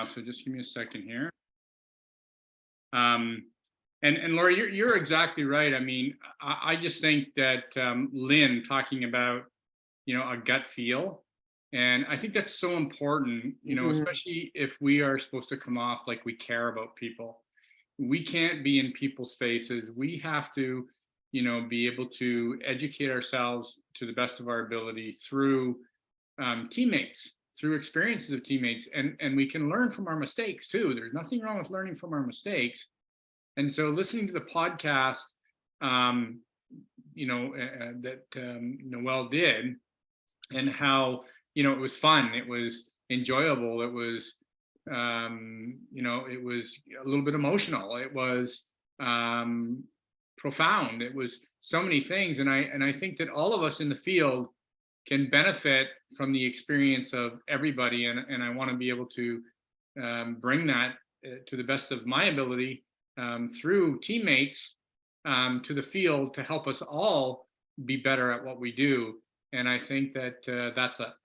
So just give me a second here. And Laura, you're exactly right. I mean, I just think that Lynn talking about, a gut feel, and I think that's so important, especially if we are supposed to come off like we care about people. We can't be in people's faces. We have to, be able to educate ourselves to the best of our ability through teammates, through experiences of teammates, and we can learn from our mistakes too. There's nothing wrong with learning from our mistakes. And so listening to the podcast, that Noelle did, and how, it was fun, it was enjoyable, it was, it was a little bit emotional, it was profound, it was so many things. And I think that all of us in the field can benefit from the experience of everybody. And I want to be able to bring that to the best of my ability through teammates to the field to help us all be better at what we do. And I think that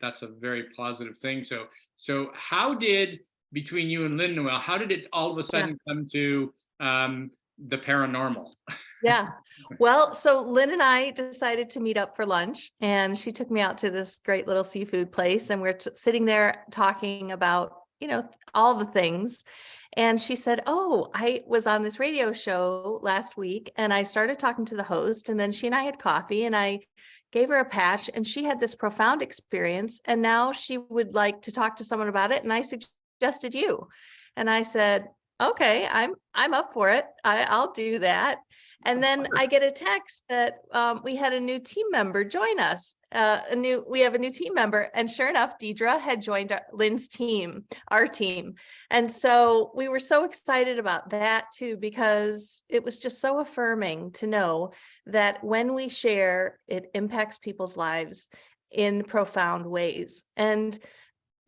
that's a very positive thing. So how did, between you and Lynn, Noelle, how did it all of a sudden come to the paranormal? Yeah. Well, so Lynn and I decided to meet up for lunch, and she took me out to this great little seafood place, and we're sitting there talking about, all the things. And she said, "Oh, I was on this radio show last week and I started talking to the host, and then she and I had coffee and I gave her a patch, and she had this profound experience, and now she would like to talk to someone about it. And I suggested you." And I said, "Okay, I'm up for it. I'll do that." And then I get a text that we had a new team member join us. We have a new team member, and sure enough, Deidre had joined Lynn's team, our team. And so we were so excited about that too, because it was just so affirming to know that when we share, it impacts people's lives in profound ways. And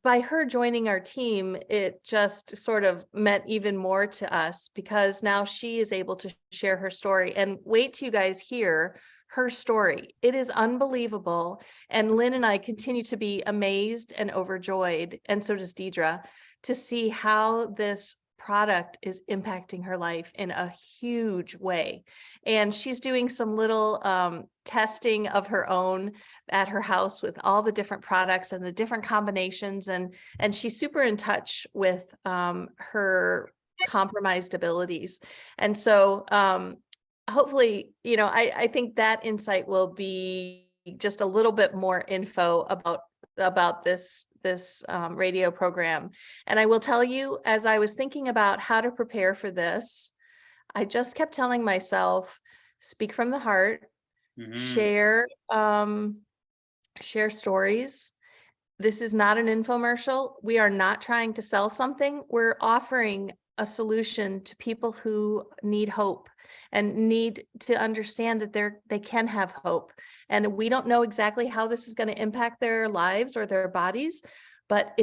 by her joining our team, it just sort of meant even more to us, because now she is able to share her story. And wait till you guys hear her story. It is unbelievable. And Lynn and I continue to be amazed and overjoyed, and so does Deidre, to see how this product is impacting her life in a huge way. And she's doing some little testing of her own at her house with all the different products and the different combinations. And she's super in touch with her compromised abilities. And so hopefully, I think that insight will be just a little bit more info about this radio program. And I will tell you, as I was thinking about how to prepare for this, I just kept telling myself, speak from the heart, share stories. This is not an infomercial. We are not trying to sell something. We're offering a solution to people who need hope and need to understand that they can have hope. And we don't know exactly how this is going to impact their lives or their bodies, but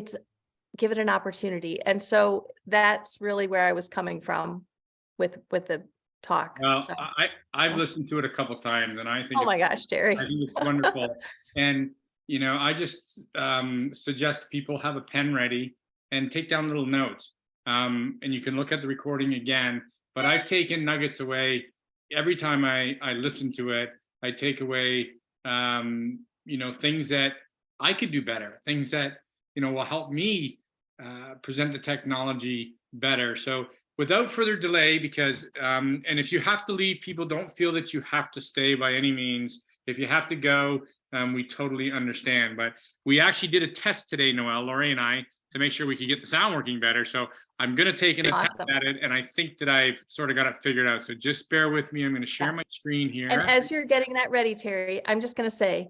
give it an opportunity. And so that's really where I was coming from with the talk. Well, so, I've listened to it a couple times, and I think oh my gosh, Jerry, I think it's wonderful. And I just suggest people have a pen ready and take down little notes. And you can look at the recording again. But I've taken nuggets away every time I listen to it. I take away things that I could do better, things that will help me present the technology better. So without further delay, because and if you have to leave, people, don't feel that you have to stay by any means. If you have to go, we totally understand. But we actually did a test today, Noelle, Lori and I, to make sure we could get the sound working better. So I'm going to take an attempt at it, and I think that I've sort of got it figured out. So just bear with me. I'm going to share my screen here. And as you're getting that ready, Terry, I'm just going to say,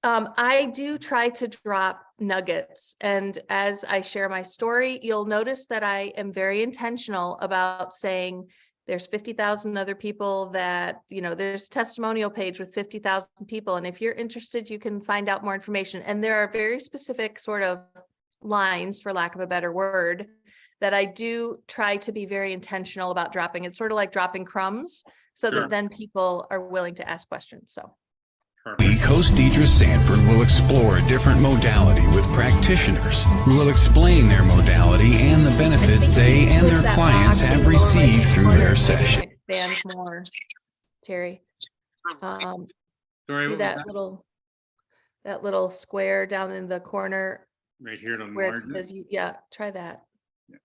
I do try to drop nuggets. And as I share my story, you'll notice that I am very intentional about saying there's 50,000 other people that, there's a testimonial page with 50,000 people. And if you're interested, you can find out more information. And there are very specific sort of lines, for lack of a better word, that I do try to be very intentional about dropping. It's sort of like dropping crumbs so that then people are willing to ask questions. So Perfect. Host Deidre Sanford will explore a different modality with practitioners who will explain their modality and the benefits they and their clients have received through their session. Expand more, Terry. Sorry, See what was that little square down in the corner right here to where it enlarge says, it? yeah, try that. Yeah.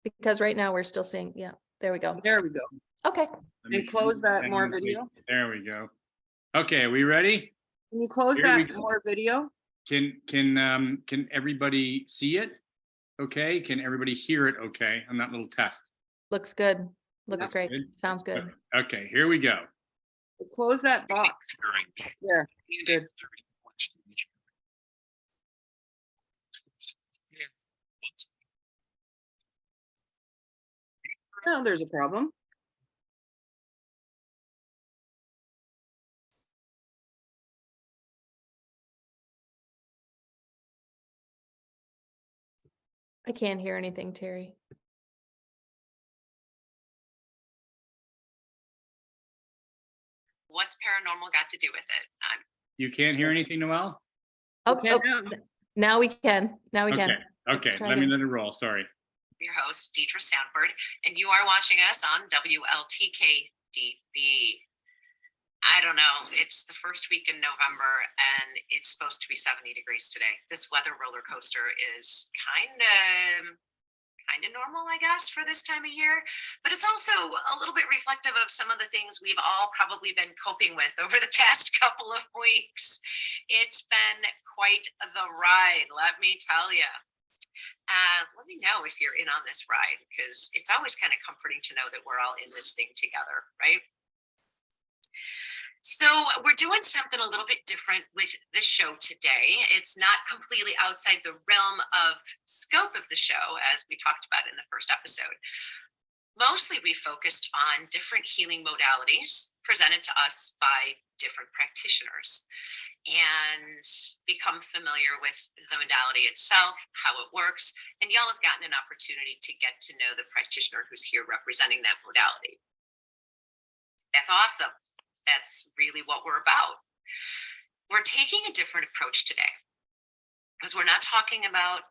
Because right now we're still seeing, yeah, there we go. There we go. Okay. Let me And close that hang more on, wait. video. There we go. Okay, are we ready? Can you close Here we that go. more video? Can everybody see it? Okay, can everybody hear it? Okay, on that little test. Looks good. Looks Yep. great. Good. Sounds good. Okay, here we go. Close that box. There. Good. Now there's a problem. I can't hear anything, Terry. What's paranormal got to do with it? You can't hear anything, Noelle? Oh, Okay, oh, now. now we can. Now we Okay, can. okay, try let me again. let it roll, sorry. Your host, Deidre Sanford, and you are watching us on WLTKDB. I don't know. It's the first week in November, and it's supposed to be 70 degrees today. This weather roller coaster is kind of normal, I guess, for this time of year, but it's also a little bit reflective of some of the things we've all probably been coping with over the past couple of weeks. It's been quite the ride, let me tell you. Let me know if you're in on this ride, because it's always kind of comforting to know that we're all in this thing together, right? So we're doing something a little bit different with the show today. It's not completely outside the realm of scope of the show, as we talked about in the first episode. Mostly we focused on different healing modalities presented to us by different practitioners, and become familiar with the modality itself, how it works, and y'all have gotten an opportunity to get to know the practitioner who's here representing that modality. That's awesome. That's really what we're about. We're taking a different approach today, because we're not talking about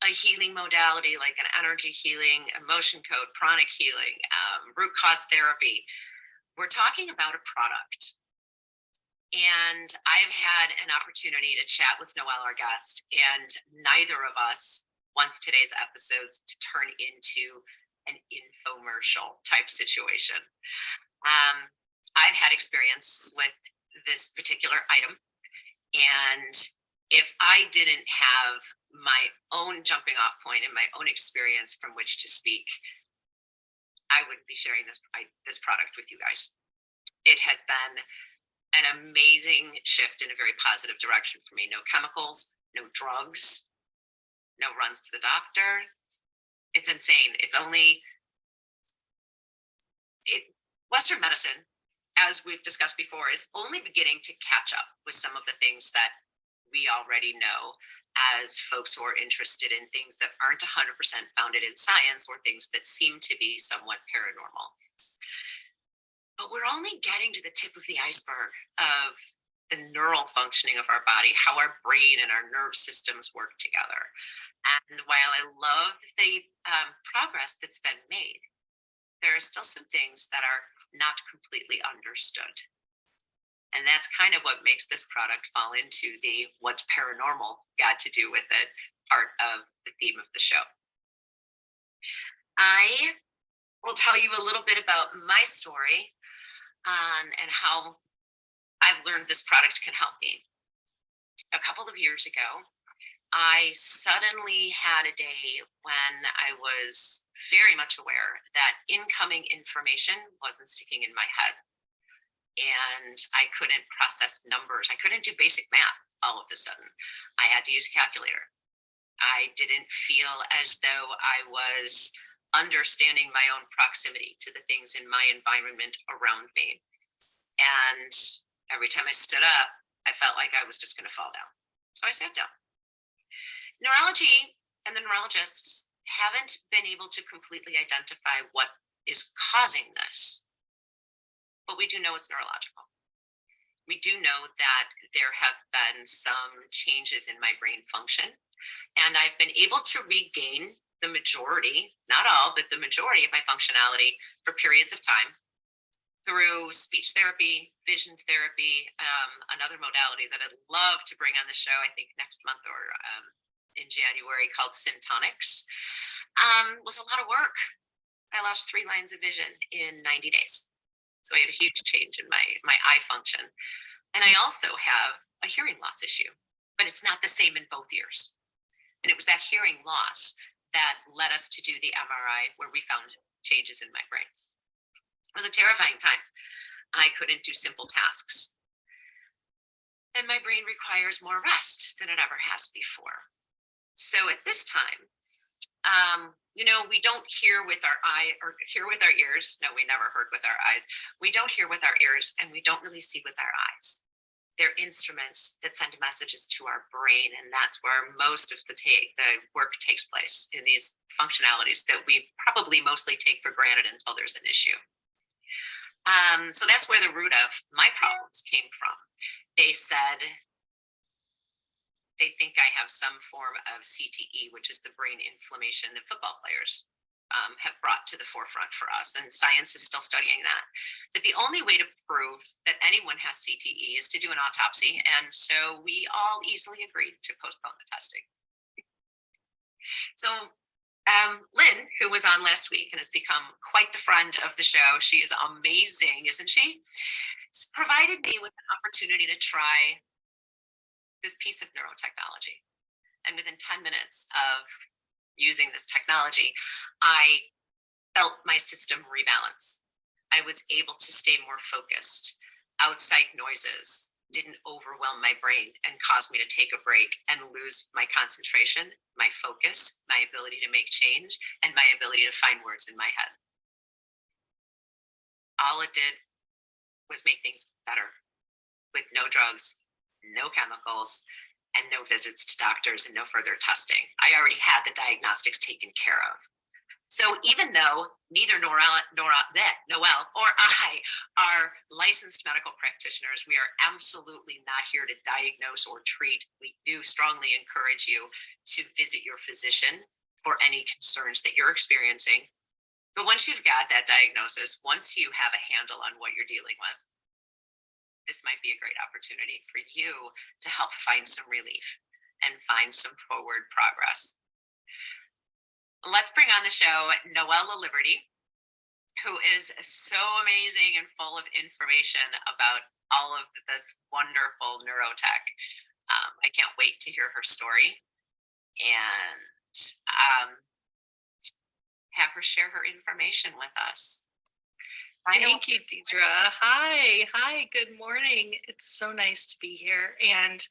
a healing modality like an energy healing, emotion code, pranic healing, root cause therapy. We're talking about a product. And I've had an opportunity to chat with Noelle, our guest, and neither of us wants today's episodes to turn into an infomercial type situation. I've had experience with this particular item, and if I didn't have my own jumping off point and my own experience from which to speak, I wouldn't be sharing this product with you guys. It has been an amazing shift in a very positive direction for me. No chemicals, no drugs, no runs to the doctor. It's insane. Western medicine, as we've discussed before, is only beginning to catch up with some of the things that we already know as folks who are interested in things that aren't 100% founded in science, or things that seem to be somewhat paranormal. But we're only getting to the tip of the iceberg of the neural functioning of our body, how our brain and our nerve systems work together. And while I love the progress that's been made, there are still some things that are not completely understood. And that's kind of what makes this product fall into the what's paranormal got to do with it part of the theme of the show. I will tell you a little bit about my story and how I've learned this product can help me. A couple of years ago, I suddenly had a day when I was very much aware that incoming information wasn't sticking in my head. And I couldn't process numbers. I couldn't do basic math all of a sudden. I had to use a calculator. I didn't feel as though I was understanding my own proximity to the things in my environment around me. And every time I stood up, I felt like I was just going to fall down. So I sat down. Neurology and the neurologists haven't been able to completely identify what is causing this, but we do know it's neurological. we do know that there have been some changes in my brain function, and I've been able to regain the majority, not all, but the majority of my functionality for periods of time through speech therapy, vision therapy, another modality that I'd love to bring on the show, I think next month or in January, called Syntonics. Was a lot of work. I lost 3 lines of vision in 90 days. So I had a huge change in my eye function. And I also have a hearing loss issue, but it's not the same in both ears. And it was that hearing loss that led us to do the MRI, where we found changes in my brain. It was a terrifying time. I couldn't do simple tasks. And my brain requires more rest than it ever has before. So at this time, we don't hear with our eye or hear with our ears. No, we never heard with our eyes. We don't hear with our ears, and we don't really see with our eyes. They're instruments that send messages to our brain, and that's where most of the work takes place, in these functionalities that we probably mostly take for granted until there's an issue. So that's where the root of my problems came from. They said they think I have some form of CTE, which is the brain inflammation that football players have brought to the forefront for us. And science is still studying that. But the only way to prove that anyone has CTE is to do an autopsy. And so we all easily agreed to postpone the testing. So Lynn, who was on last week and has become quite the friend of the show, she is amazing, isn't she? Provided me with an opportunity to try this piece of neurotechnology. And within 10 minutes of using this technology, I felt my system rebalance. I was able to stay more focused. Outside noises didn't overwhelm my brain and cause me to take a break and lose my concentration, my focus, my ability to make change, and my ability to find words in my head. All it did was make things better, with no drugs, no chemicals, and no visits to doctors and no further testing. I already had the diagnostics taken care of. So even though neither Noelle or I are licensed medical practitioners, we are absolutely not here to diagnose or treat. We do strongly encourage you to visit your physician for any concerns that you're experiencing. But once you've got that diagnosis, once you have a handle on what you're dealing with, this might be a great opportunity for you to help find some relief and find some forward progress. Let's bring on the show Noelle LaLiberty, who is so amazing and full of information about all of this wonderful neurotech. I can't wait to hear her story and have her share her information with us. Thank you, Deidre. Hi, good morning. It's so nice to be here. And,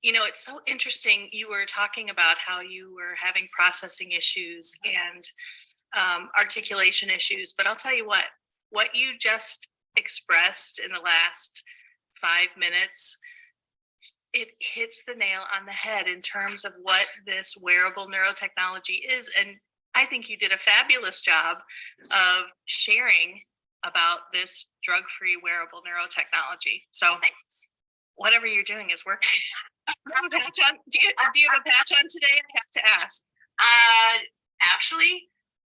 it's so interesting. You were talking about how you were having processing issues and articulation issues, but I'll tell you what you just expressed in the last 5 minutes, it hits the nail on the head in terms of what this wearable neurotechnology is. And I think you did a fabulous job of sharing about this drug-free wearable neurotechnology. So Thanks. Whatever you're doing is working. Do you have a patch on today? I have to ask. Actually,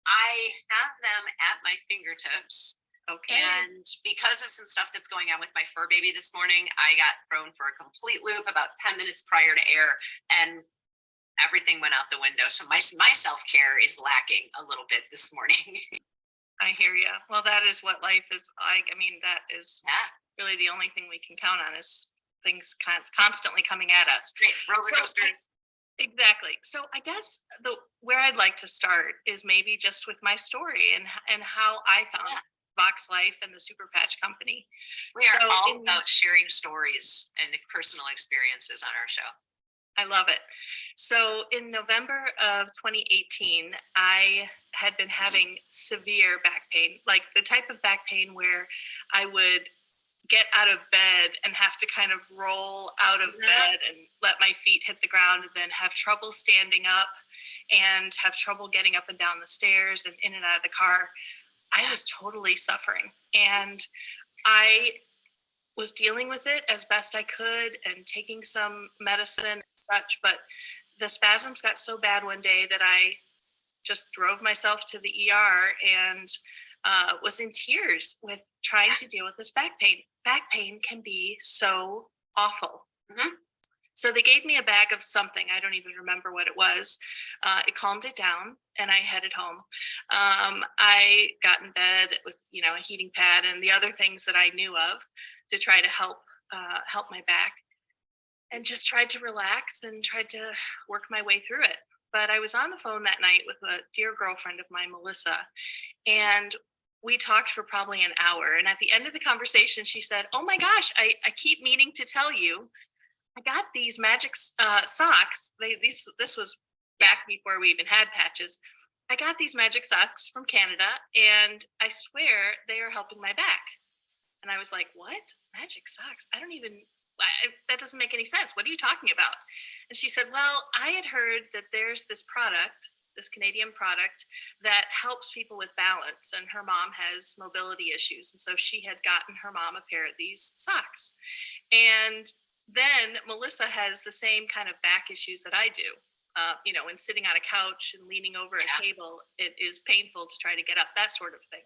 I have them at my fingertips. Okay. And because of some stuff that's going on with my fur baby this morning, I got thrown for a complete loop about 10 minutes prior to air, and everything went out the window. So my self-care is lacking a little bit this morning. I hear you. Well, that is what life is like. I mean, that is really the only thing we can count on is things constantly coming at us. Great. Roller coasters. Exactly. So I guess where I'd like to start is maybe just with my story and how I found Vox Life and the Super Patch Company. We are all about sharing stories and personal experiences on our show. I love it. So in November of 2018, I had been having severe back pain, like the type of back pain where I would get out of bed and have to kind of roll out of bed and let my feet hit the ground, and then have trouble standing up and have trouble getting up and down the stairs and in and out of the car. I was totally suffering. And I was dealing with it as best I could and taking some medicine and such, but the spasms got so bad one day that I just drove myself to the ER and was in tears with trying to deal with this back pain. Back pain can be so awful. Mhm. So they gave me a bag of something. I don't even remember what it was. It calmed it down and I headed home. I got in bed with, a heating pad and the other things that I knew of to try to help my back, and just tried to relax and tried to work my way through it. But I was on the phone that night with a dear girlfriend of mine, Melissa, and we talked for probably an hour. And at the end of the conversation, she said, "Oh my gosh, I keep meaning to tell you, I got these magic socks. This was back before we even had patches. I got these magic socks from Canada, and I swear they are helping my back." And I was like, "What? Magic socks? That doesn't make any sense. What are you talking about?" And she said, "Well, I had heard that there's this product, this Canadian product that helps people with balance, and her mom has mobility issues. And so she had gotten her mom a pair of these socks. And then Melissa has the same kind of back issues that I do. When sitting on a couch and leaning over a table, it is painful to try to get up, that sort of thing.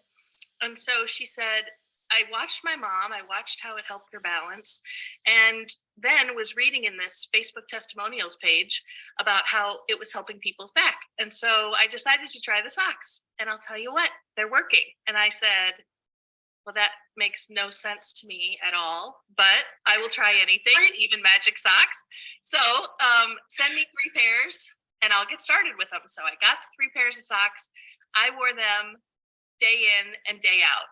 And so she said, I watched my mom, I watched how it helped her balance, and then was reading in this Facebook testimonials page about how it was helping people's back. And so I decided to try the socks, and I'll tell you what, they're working. And I said, well, that makes no sense to me at all, but I will try anything, even magic socks. So send me 3 pairs and I'll get started with them. So I got the 3 pairs of socks. I wore them day in and day out.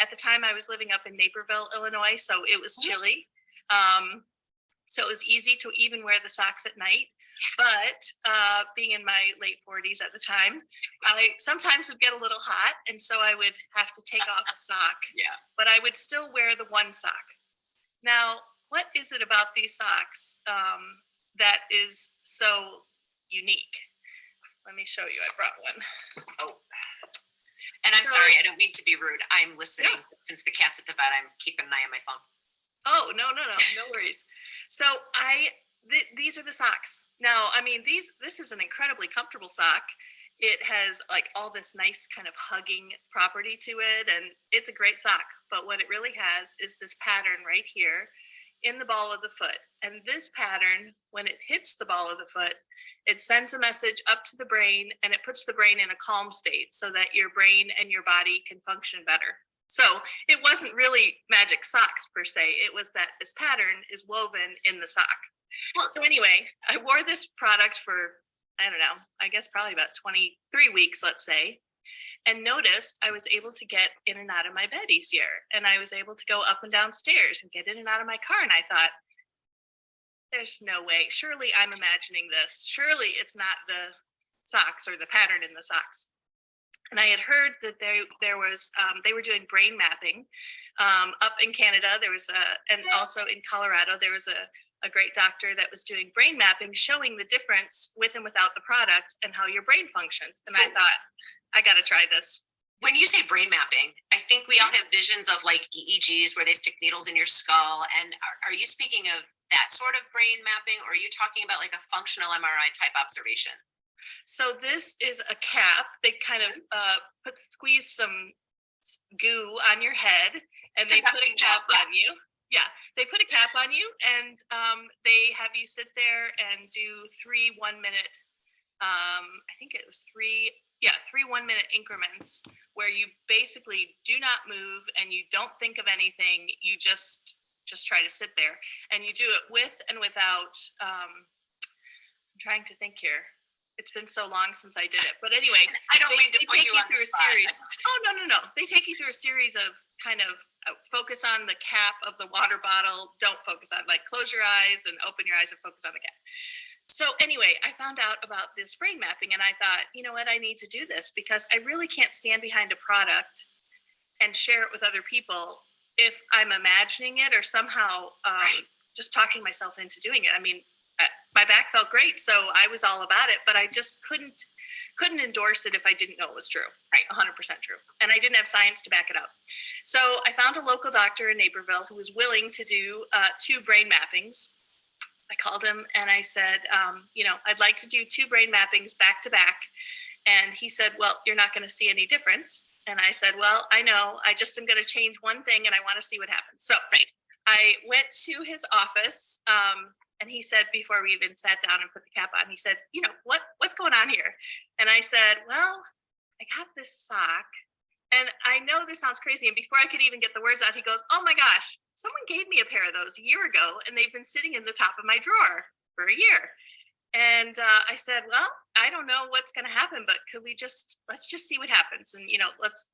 At the time I was living up in Naperville, Illinois, so it was chilly. So it was easy to even wear the socks at night. But being in my late 40s at the time, I sometimes would get a little hot. And so I would have to take off a sock. Yeah. But I would still wear the one sock. Now, what is it about these socks that is so unique? Let me show you. I brought one. Oh. And I'm sorry, I don't mean to be rude. I'm listening. Yeah. Since the cat's at the vet, I'm keeping an eye on my phone. Oh, no worries. So these are the socks. Now, I mean, this is an incredibly comfortable sock. It has like all this nice kind of hugging property to it, and it's a great sock. But what it really has is this pattern right here in the ball of the foot. And this pattern, when it hits the ball of the foot, it sends a message up to the brain, and it puts the brain in a calm state so that your brain and your body can function better. So it wasn't really magic socks per se. It was that this pattern is woven in the sock. Well, so anyway, I wore this product for, I don't know, I guess probably about 23 weeks, let's say, and noticed I was able to get in and out of my bed easier. And I was able to go up and down stairs and get in and out of my car. And I thought, there's no way. Surely I'm imagining this. Surely it's not the socks or the pattern in the socks. And I had heard that there was they were doing brain mapping up in Canada. There was and also in Colorado, there was a great doctor that was doing brain mapping, showing the difference with and without the product and how your brain functions. And so, I thought, I got to try this. When you say brain mapping, I think we all have visions of like EEGs where they stick needles in your skull. And are you speaking of that sort of brain mapping, or are you talking about like a functional MRI type observation? So this is a cap. They kind of squeeze some goo on your head, and they put a cap on you. Yeah, they put a cap on you, and they have you sit there and do 3 1-minute. I think it was 3 1-minute increments where you basically do not move and you don't think of anything. You just try to sit there, and you do it with and without. I'm trying to think here. It's been so long since I did it, but anyway, I don't mean to put you on through a series. Oh, no. They take you through a series of kind of focus on the cap of the water bottle. Don't focus on, like, close your eyes and open your eyes and focus on the cap. So anyway, I found out about this brain mapping, and I thought, you know what, I need to do this because I really can't stand behind a product and share it with other people if I'm imagining it or somehow just talking myself into doing it. I mean, my back felt great. So I was all about it, but I just couldn't endorse it if I didn't know it was true. Right. 100% true. And I didn't have science to back it up. So I found a local doctor in Naperville who was willing to do 2 brain mappings. I called him and I said, I'd like to do 2 brain mappings back to back. And he said, well, you're not going to see any difference. And I said, well, I know, I just am going to change one thing and I want to see what happens. So I went to his office and he said, before we even sat down and put the cap on, he said, what's going on here? And I said, well, I got this sock. And I know this sounds crazy. And before I could even get the words out, he goes, oh my gosh, someone gave me a pair of those a year ago and they've been sitting in the top of my drawer for a year. And I said, well, I don't know what's going to happen, but let's just see what happens. And, let's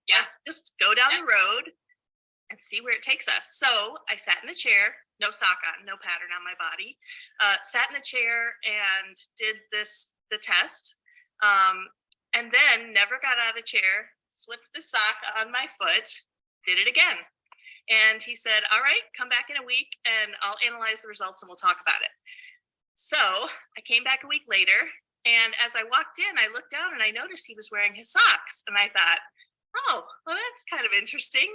just go down the road and see where it takes us. So I sat in the chair, no sock on, no pattern on my body, sat in the chair and did the test. And then never got out of the chair, slipped the sock on my foot, did it again. And he said, all right, come back in a week and I'll analyze the results and we'll talk about it. So I came back a week later, and as I walked in, I looked down and I noticed he was wearing his socks. And I thought, oh, well, that's kind of interesting.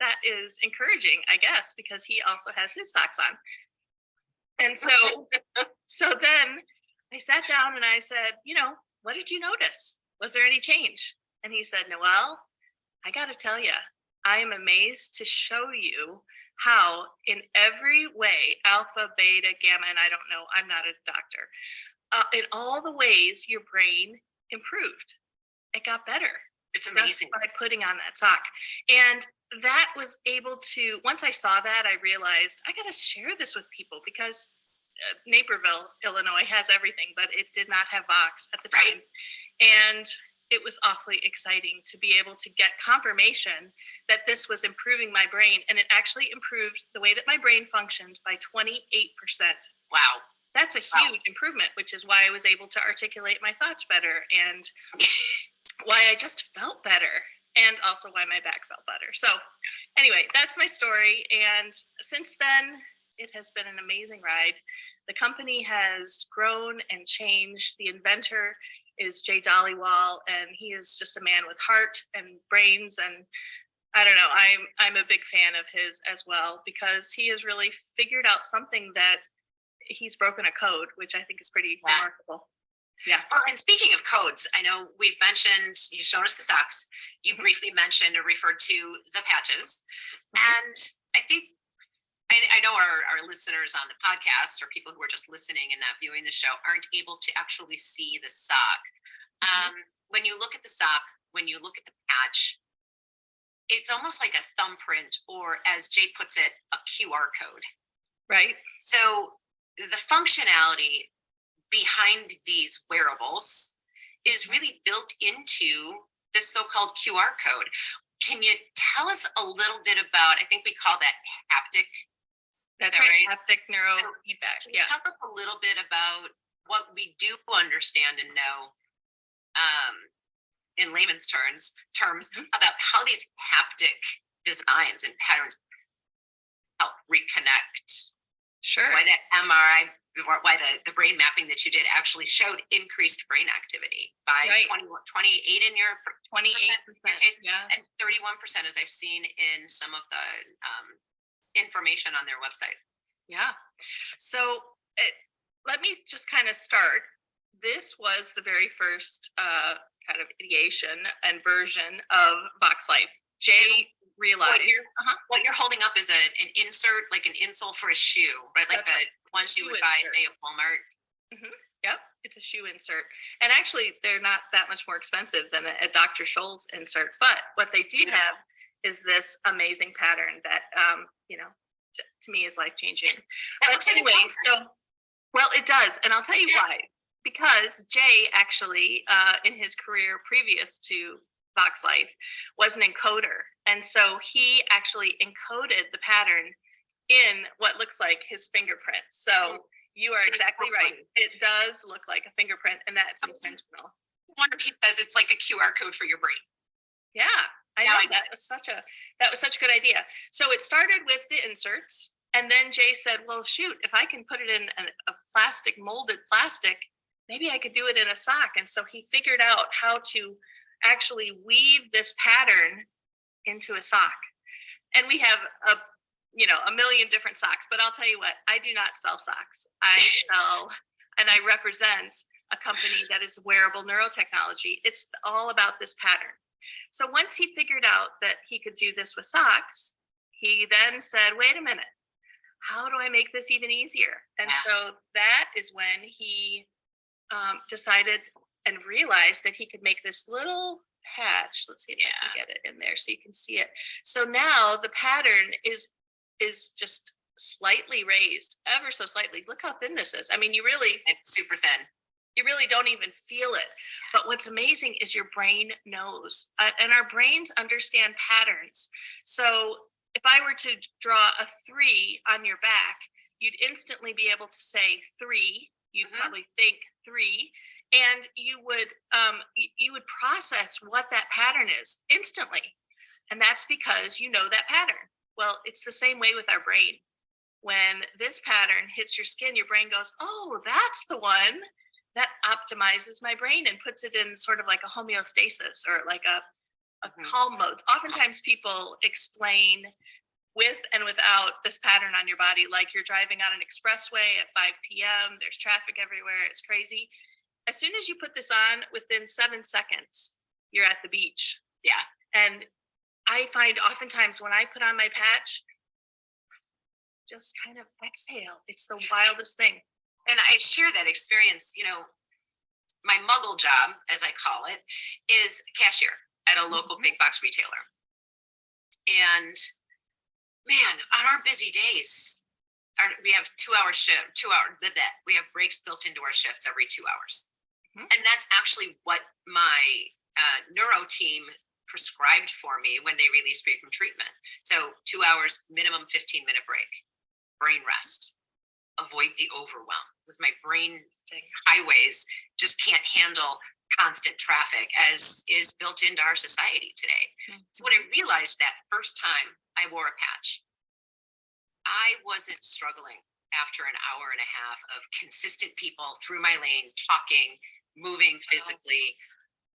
That is encouraging, I guess, because he also has his socks on. And so then I sat down and I said, what did you notice? Was there any change? And he said, Noelle, I got to tell you, I am amazed to show you how in every way, alpha, beta, gamma, and I don't know, I'm not a doctor, in all the ways your brain improved. It got better. It's amazing. Just by putting on that sock. And that was able to, once I saw that, I realized I got to share this with people because Naperville, Illinois has everything, but it did not have Vox at the time. And it was awfully exciting to be able to get confirmation that this was improving my brain. And it actually improved the way that my brain functioned by 28%. Wow. That's a huge improvement, which is why I was able to articulate my thoughts better and why I just felt better and also why my back felt better. So anyway, that's my story. And since then, it has been an amazing ride. The company has grown and changed. The inventor is Jay Dollywall, and he is just a man with heart and brains. And I don't know, I'm a big fan of his as well, because he has really figured out something that he's broken a code, which I think is pretty remarkable. Yeah. Well, and speaking of codes, I know we've mentioned, you showed us the socks. You briefly mentioned or referred to the patches. And I think, I know our listeners on the podcast or people who are just listening and not viewing the show aren't able to actually see the sock. When you look at the sock, when you look at the patch, it's almost like a thumbprint, or as Jay puts it, a QR code. Right. So the functionality behind these wearables is really built into this so-called QR code. Can you tell us a little bit about, I think we call that haptic. That's right. Haptic neurofeedback. Can you tell us a little bit about what we do understand and know in layman's terms about how these haptic designs and patterns help reconnect? Sure. Why that MRI, why the brain mapping that you did actually showed increased brain activity by 28 in your 28% case, and 31% as I've seen in some of the information on their website. Yeah. So let me just kind of start. This was the very first kind of ideation and version of Vox Life. Jay realized what you're holding up is an insert, like an insole for a shoe, right? Like the ones you would buy, say, at Walmart. Yep, it's a shoe insert. And actually, they're not that much more expensive than a Dr. Scholl's insert. But what they do have is this amazing pattern that, to me is life-changing. But anyway, well, it does. And I'll tell you why. Because Jay actually, in his career previous to Vox Life, was an encoder. And so he actually encoded the pattern in what looks like his fingerprint. So you are exactly right. It does look like a fingerprint, and that's intentional. I wonder if he says it's like a QR code for your brain. Yeah, I know. That was such a good idea. So it started with the inserts, And then Jay said, well, shoot, if I can put it in a plastic, molded plastic, maybe I could do it in a sock. And so he figured out how to actually weave this pattern into a sock. And we have a million different socks, but I'll tell you what, I do not sell socks. I sell, and I represent a company that is wearable neurotechnology. It's all about this pattern. So once he figured out that he could do this with socks, he then said, wait a minute, how do I make this even easier? And so that is when he decided and realized that he could make this little patch. Let's see if I can get it in there so you can see it. So now the pattern is just slightly raised, ever so slightly. Look how thin this is. I mean, It's super thin. You really don't even feel it. But what's amazing is your brain knows, and our brains understand patterns. So if I were to draw a 3 on your back, you'd instantly be able to say 3. You'd probably think 3, and you would process what that pattern is instantly. And that's because you know that pattern. Well, it's the same way with our brain. When this pattern hits your skin, your brain goes, oh, that's the one. That optimizes my brain and puts it in sort of like a homeostasis or like a calm mode. Oftentimes people explain with and without this pattern on your body, like you're driving on an expressway at 5 p.m., there's traffic everywhere, it's crazy. As soon as you put this on, within 7 seconds, you're at the beach. Yeah. And I find oftentimes when I put on my patch, just kind of exhale. It's the wildest thing. And I share that experience. My muggle job, as I call it, is cashier at a local big box retailer. And man, on our busy days, we have 2-hour shift, we have breaks built into our shifts every 2 hours. And that's actually what my neuro team prescribed for me when they released me from treatment. So 2 hours, minimum 15-minute break, brain rest. Avoid the overwhelm, because my brain highways just can't handle constant traffic as is built into our society today. So when I realized that first time I wore a patch, I wasn't struggling after an hour and a half of consistent people through my lane, talking, moving physically,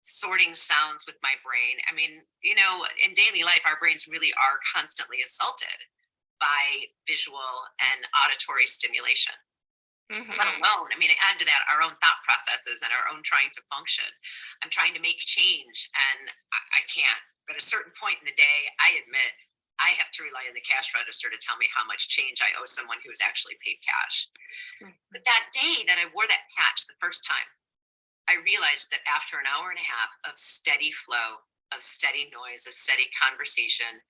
sorting sounds with my brain. I mean, in daily life, our brains really are constantly assaulted by visual and auditory stimulation. Let alone, add to that our own thought processes and our own trying to function. I'm trying to make change and I can't. But at a certain point in the day, I admit I have to rely on the cash register to tell me how much change I owe someone who's actually paid cash. But that day that I wore that patch the first time, I realized that after an hour and a half of steady flow, of steady noise, of steady conversation,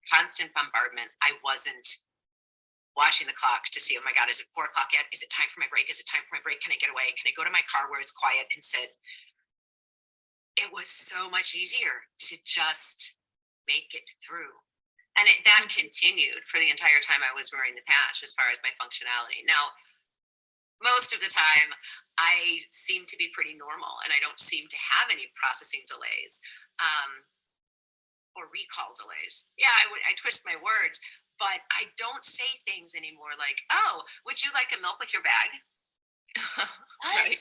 constant bombardment, I wasn't watching the clock to see, oh my God, is it 4 o'clock yet? Is it time for my break? Is it time for my break? Can I get away? Can I go to my car where it's quiet and sit? It was so much easier to just make it through. And that continued for the entire time I was wearing the patch as far as my functionality. Now, most of the time, I seem to be pretty normal and I don't seem to have any processing delays. Or recall delays. Yeah, I twist my words, but I don't say things anymore like, oh, would you like a milk with your bag? Right.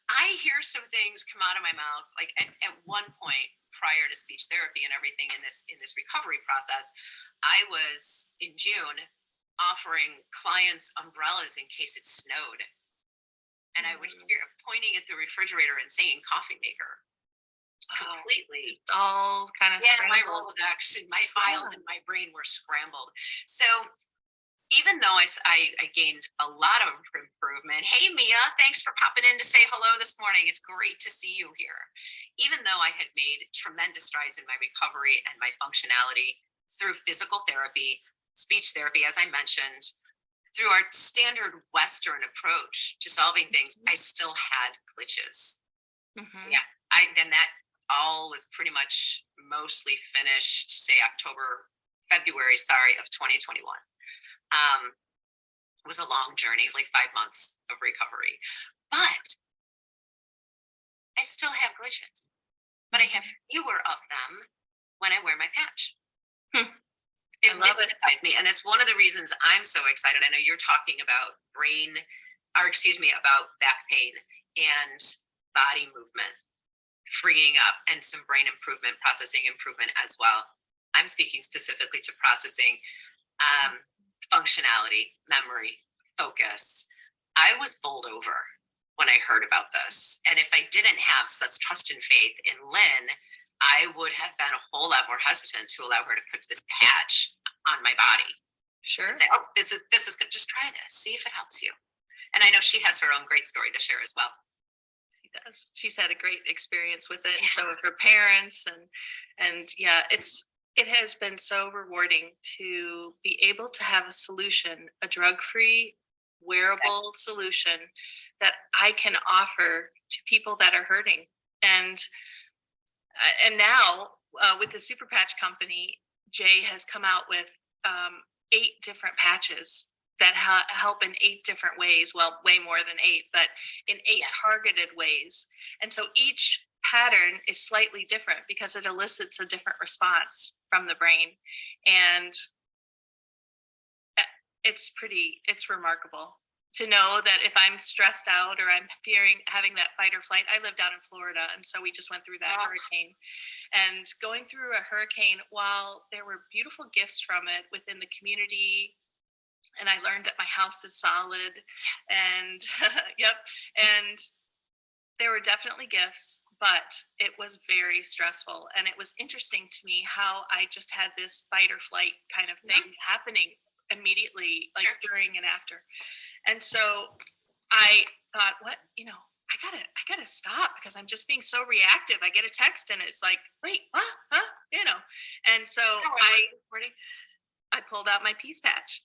I hear some things come out of my mouth, like at one point prior to speech therapy and everything in this recovery process, I was in June offering clients umbrellas in case it snowed. And I would hear pointing at the refrigerator and saying coffee maker. Completely all kind of my Rolodex and my files in my brain were scrambled. So even though I gained a lot of improvement, hey Mia, thanks for popping in to say hello this morning. It's great to see you here. Even though I had made tremendous strides in my recovery and my functionality through physical therapy, speech therapy, as I mentioned, through our standard Western approach to solving things, I still had glitches. Yeah, then that all was pretty much mostly finished, say February of 2021. It was a long journey, like 5 months of recovery, but I still have glitches, but I have fewer of them when I wear my patch. It I love it. mystifies me. And that's one of the reasons I'm so excited. I know you're talking about about back pain and body movement freeing up and some brain improvement, processing improvement as well. I'm speaking specifically to processing, functionality, memory, focus. I was bowled over when I heard about this. And if I didn't have such trust and faith in Lynn, I would have been a whole lot more hesitant to allow her to put this patch on my body. Sure. And say, oh, this is good. Just try this. See if it helps you. And I know she has her own great story to share as well. She does. She's had a great experience with it, and so have her parents, and yeah, it has been so rewarding to be able to have a solution, a drug-free, wearable solution that I can offer to people that are hurting. And now with the Super Patch Company, Jay has come out with 8 different patches that help in 8 different ways. Well, way more than 8, but in 8 targeted ways. And so each pattern is slightly different because it elicits a different response from the brain. And it's remarkable to know that if I'm stressed out or I'm having that fight or flight. I live down in Florida, and so we just went through that hurricane. And going through a hurricane, while there were beautiful gifts from it within the community, and I learned that my house is solid, and yep, and there were definitely gifts, but it was very stressful. And it was interesting to me how I just had this fight or flight kind of thing happening immediately, like during and after. And so I thought, I gotta stop, because I'm just being so reactive. I get a text and it's like, wait, what? Huh? And so I pulled out my peace patch,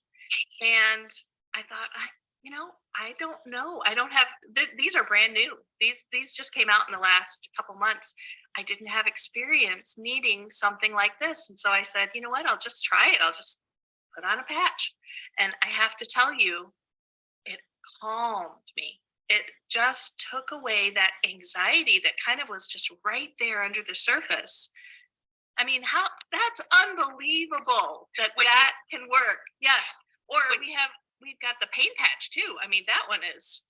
and I thought, I don't know. I don't have, these are brand new. These just came out in the last couple months. I didn't have experience needing something like this. And so I said, you know what, I'll just try it. I'll just put on a patch. And I have to tell you, it calmed me. It just took away that anxiety that kind of was just right there under the surface. I mean, that's unbelievable that can work. Yes. Or we've got the pain patch too. I mean, that one is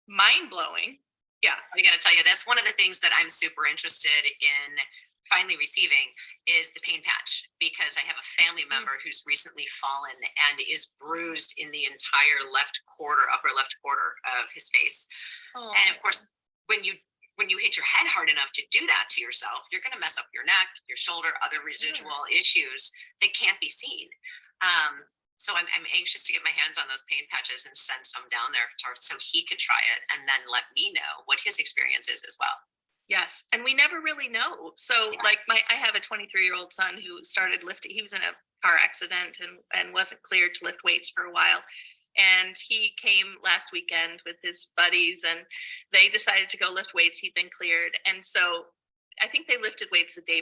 mind blowing. Yeah. I got to tell you, that's one of the things that I'm super interested in finally receiving is the pain patch, because I have a family member who's recently fallen and is bruised in the entire upper left quarter of his face. Oh. And of course, when you hit your head hard enough to do that to yourself, you're going to mess up your neck, your shoulder, other residual issues that can't be seen. So I'm anxious to get my hands on those pain patches and send some down there so he can try it and then let me know what his experience is as well. Yes. And we never really know. So like I have a 23-year-old son who started lifting. He was in a car accident and wasn't cleared to lift weights for a while. And he came last weekend with his buddies, and they decided to go lift weights. He'd been cleared. And so I think they lifted weights the day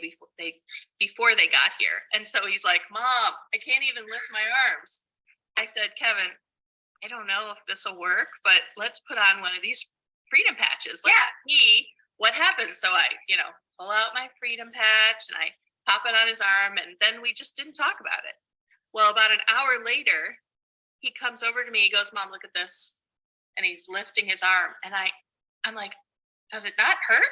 before they got here. And so he's like, Mom, I can't even lift my arms. I said, Kevin, I don't know if this will work, but let's put on one of these freedom patches. Let's see what happens. So I, pull out my freedom patch and I pop it on his arm, and then we just didn't talk about it. Well, about an hour later, he comes over to me. He goes, Mom, look at this. And he's lifting his arm. And I'm like, does it not hurt?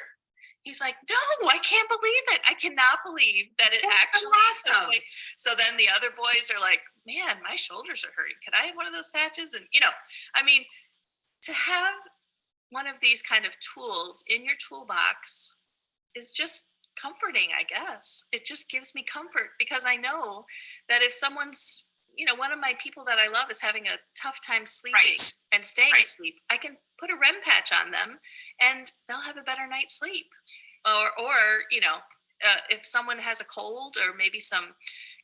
He's like, no, I can't believe it. I cannot believe that it actually awesome. So then the other boys are like, man, my shoulders are hurting. Could I have one of those patches? And, to have one of these kind of tools in your toolbox is just comforting, I guess. It just gives me comfort, because I know that if someone's, one of my people that I love is having a tough time sleeping and staying asleep, I can put a REM patch on them and they'll have a better night's sleep. Or if someone has a cold or maybe some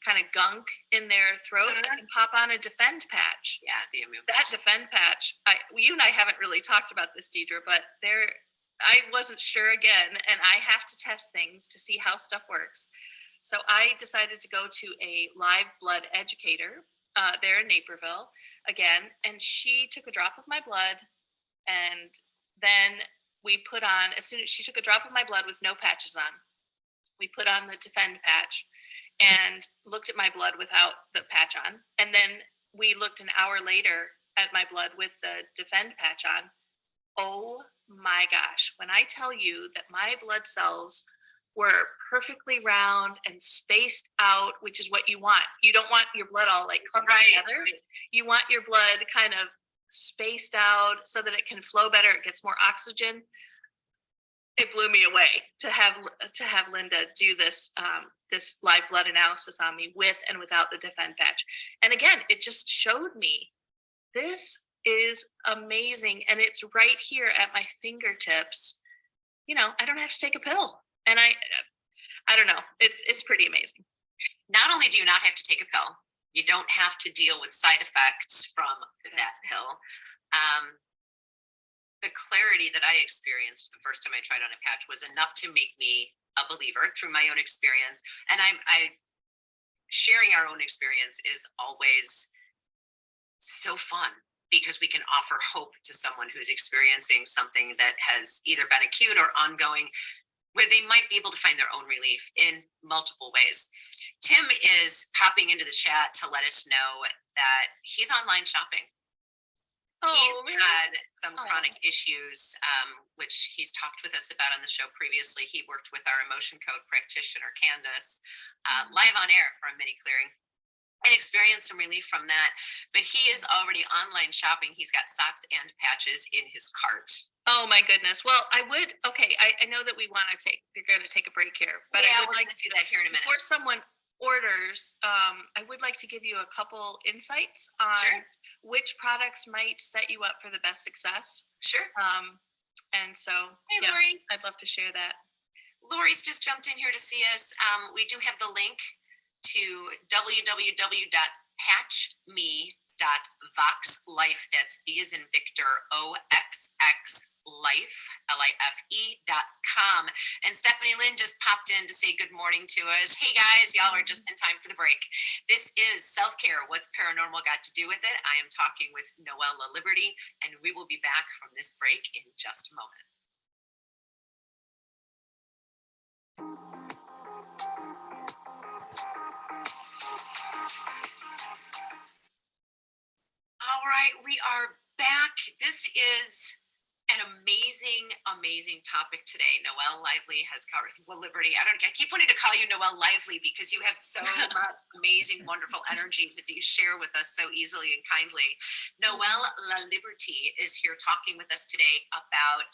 kind of gunk in their throat, I can pop on a Defend patch. Yeah, the immune patch. That Defend patch, you and I haven't really talked about this, Deidre, but I wasn't sure again, and I have to test things to see how stuff works. So I decided to go to a live blood educator there in Naperville again, and she took a drop of my blood, and then we put on, as soon as she took a drop of my blood with no patches on, we put on the Defend patch and looked at my blood without the patch on. And then we looked an hour later at my blood with the Defend patch on. Oh my gosh. When I tell you that my blood cells were perfectly round and spaced out, which is what you want. You don't want your blood all like clumped together. You want your blood kind of spaced out so that it can flow better. It gets more oxygen. It blew me away to have Linda do this this live blood analysis on me with and without the Defend patch. And again, it just showed me this is amazing, and it's right here at my fingertips. You know, I don't have to take a pill, and I don't know. It's pretty amazing. Not only do you not have to take a pill, you don't have to deal with side effects from that pill. The clarity that I experienced the first time I tried on a patch was enough to make me a believer through my own experience. And I sharing our own experience is always so fun because we can offer hope to someone who's experiencing something that has either been acute or ongoing, where they might be able to find their own relief in multiple ways. Tim is popping into the chat to let us know that he's online shopping. He's had some chronic issues, which he's talked with us about on the show previously. He worked with our emotion code practitioner, Candace, live on air for a mini clearing, and experienced some relief from that. But he is already online shopping. He's got socks and patches in his cart. Oh my goodness. Well, I know that they're going to take a break here, but yeah, I would like to do that here in a minute. Before someone orders, I would like to give you a couple insights on which products might set you up for the best success. Sure. And so, hey, Lori. I'd love to share that. Lori's just jumped in here to see us. We do have the link to www.patchme.voxlife. That's V as in Victor, OXX life, life.com. And Stephanie Lynn just popped in to say good morning to us. Hey guys, y'all are just in time for the break. This is Self-Care. What's paranormal got to do with it? I am talking with Noelle LaLiberty, and we will be back from this break in just a moment. All right, we are back. This is an amazing topic today. Noelle Lively has covered LaLiberty. I keep wanting to call you Noelle Lively because you have so much amazing, wonderful energy that you share with us so easily and kindly. Noelle LaLiberty is here talking with us today about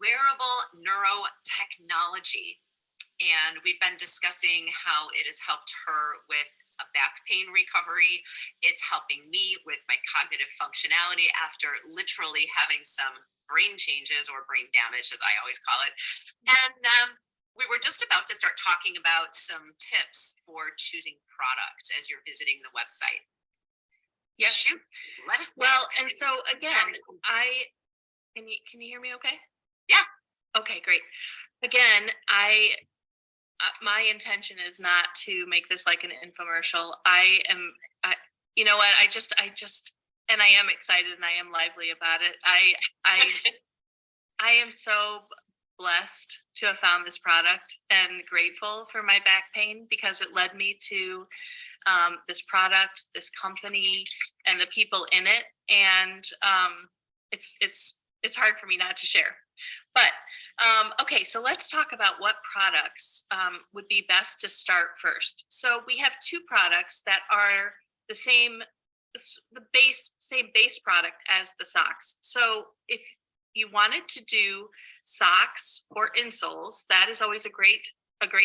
wearable neurotechnology. And we've been discussing how it has helped her with a back pain recovery. It's helping me with my cognitive functionality after literally having some brain changes, or brain damage, as I always call it. And we were just about to start talking about some tips for choosing products as you're visiting the website. Yes. Shoot, let us know. Well, and so again, can you hear me okay? Yeah. Okay, great. Again, my intention is not to make this like an infomercial. You know what? I just, and I am excited and I am lively about it. I am so blessed to have found this product and grateful for my back pain, because it led me to this product, this company, and the people in it. And it's hard for me not to share. But okay, so let's talk about what products would be best to start first. So we have two products that are the same base product as the socks. So if you wanted to do socks or insoles, that is always a great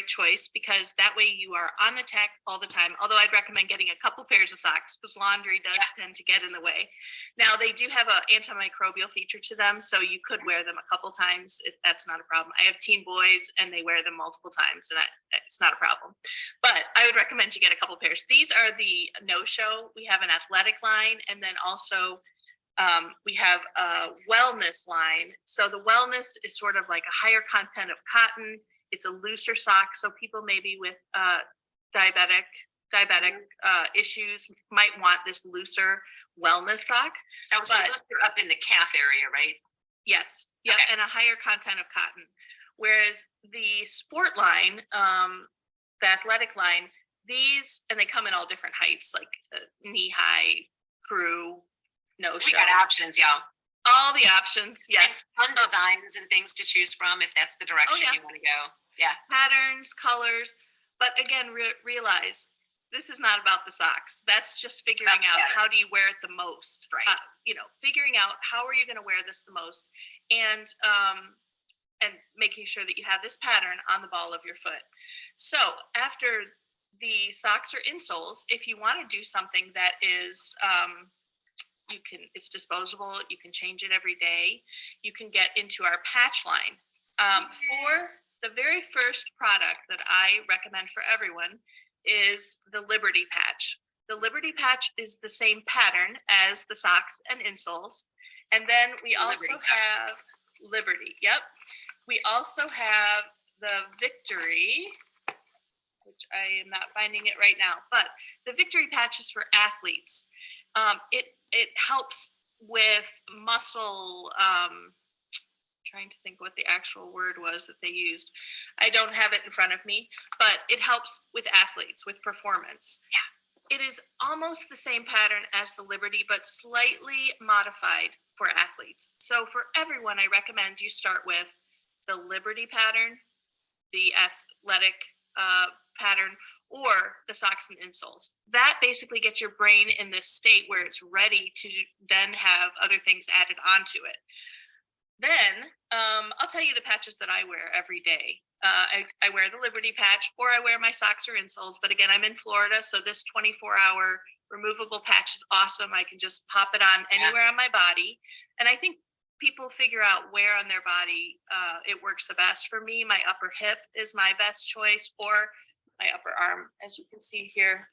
choice, because that way you are on the tech all the time. Although I'd recommend getting a couple pairs of socks, because laundry does tend to get in the way. Now they do have an antimicrobial feature to them, so you could wear them a couple times. That's not a problem. I have teen boys and they wear them multiple times, and it's not a problem. But I would recommend you get a couple pairs. These are the no-show. We have an athletic line, and then also we have a wellness line. So the wellness is sort of like a higher content of cotton. It's a looser sock, so people maybe with diabetic issues might want this looser wellness sock. So those are up in the calf area, right? Yes. Yeah, okay. And a higher content of cotton. Whereas the sport line, the athletic line, these, and they come in all different heights, like knee high, crew, no We show, got options, y'all. all the options. Yes. And fun designs and things to choose from if that's the direction yeah. you want to go. Yeah. Patterns, colors. But again, realize this is not about the socks. That's just figuring out how do you wear it the most. Right. Figuring out how are you going to wear this the most, and making sure that you have this pattern on the ball of your foot. So after the socks or insoles, if you want to do something that is it's disposable, you can change it every day, you can get into our patch line. For the very first product that I recommend for everyone is the Liberty patch. The Liberty patch is the same pattern as the socks and insoles. And then we also have Liberty. Yep. We also have the Victory, which I am not finding it right now, but the Victory patch is for athletes. It helps with muscle, trying to think what the actual word was that they used. I don't have it in front of me, but it helps with athletes, with performance. Yeah. It is almost the same pattern as the Liberty, but slightly modified for athletes. So for everyone, I recommend you start with the Liberty pattern, the athletic pattern, or the socks and insoles. That basically gets your brain in this state where it's ready to then have other things added onto it. Then I'll tell you the patches that I wear every day. I wear the Liberty patch, or I wear my socks or insoles. But again, I'm in Florida, so this 24-hour removable patch is awesome. I can just pop it on anywhere on my body. And I think people figure out where on their body it works the best. For me, my upper hip is my best choice, or my upper arm, as you can see here.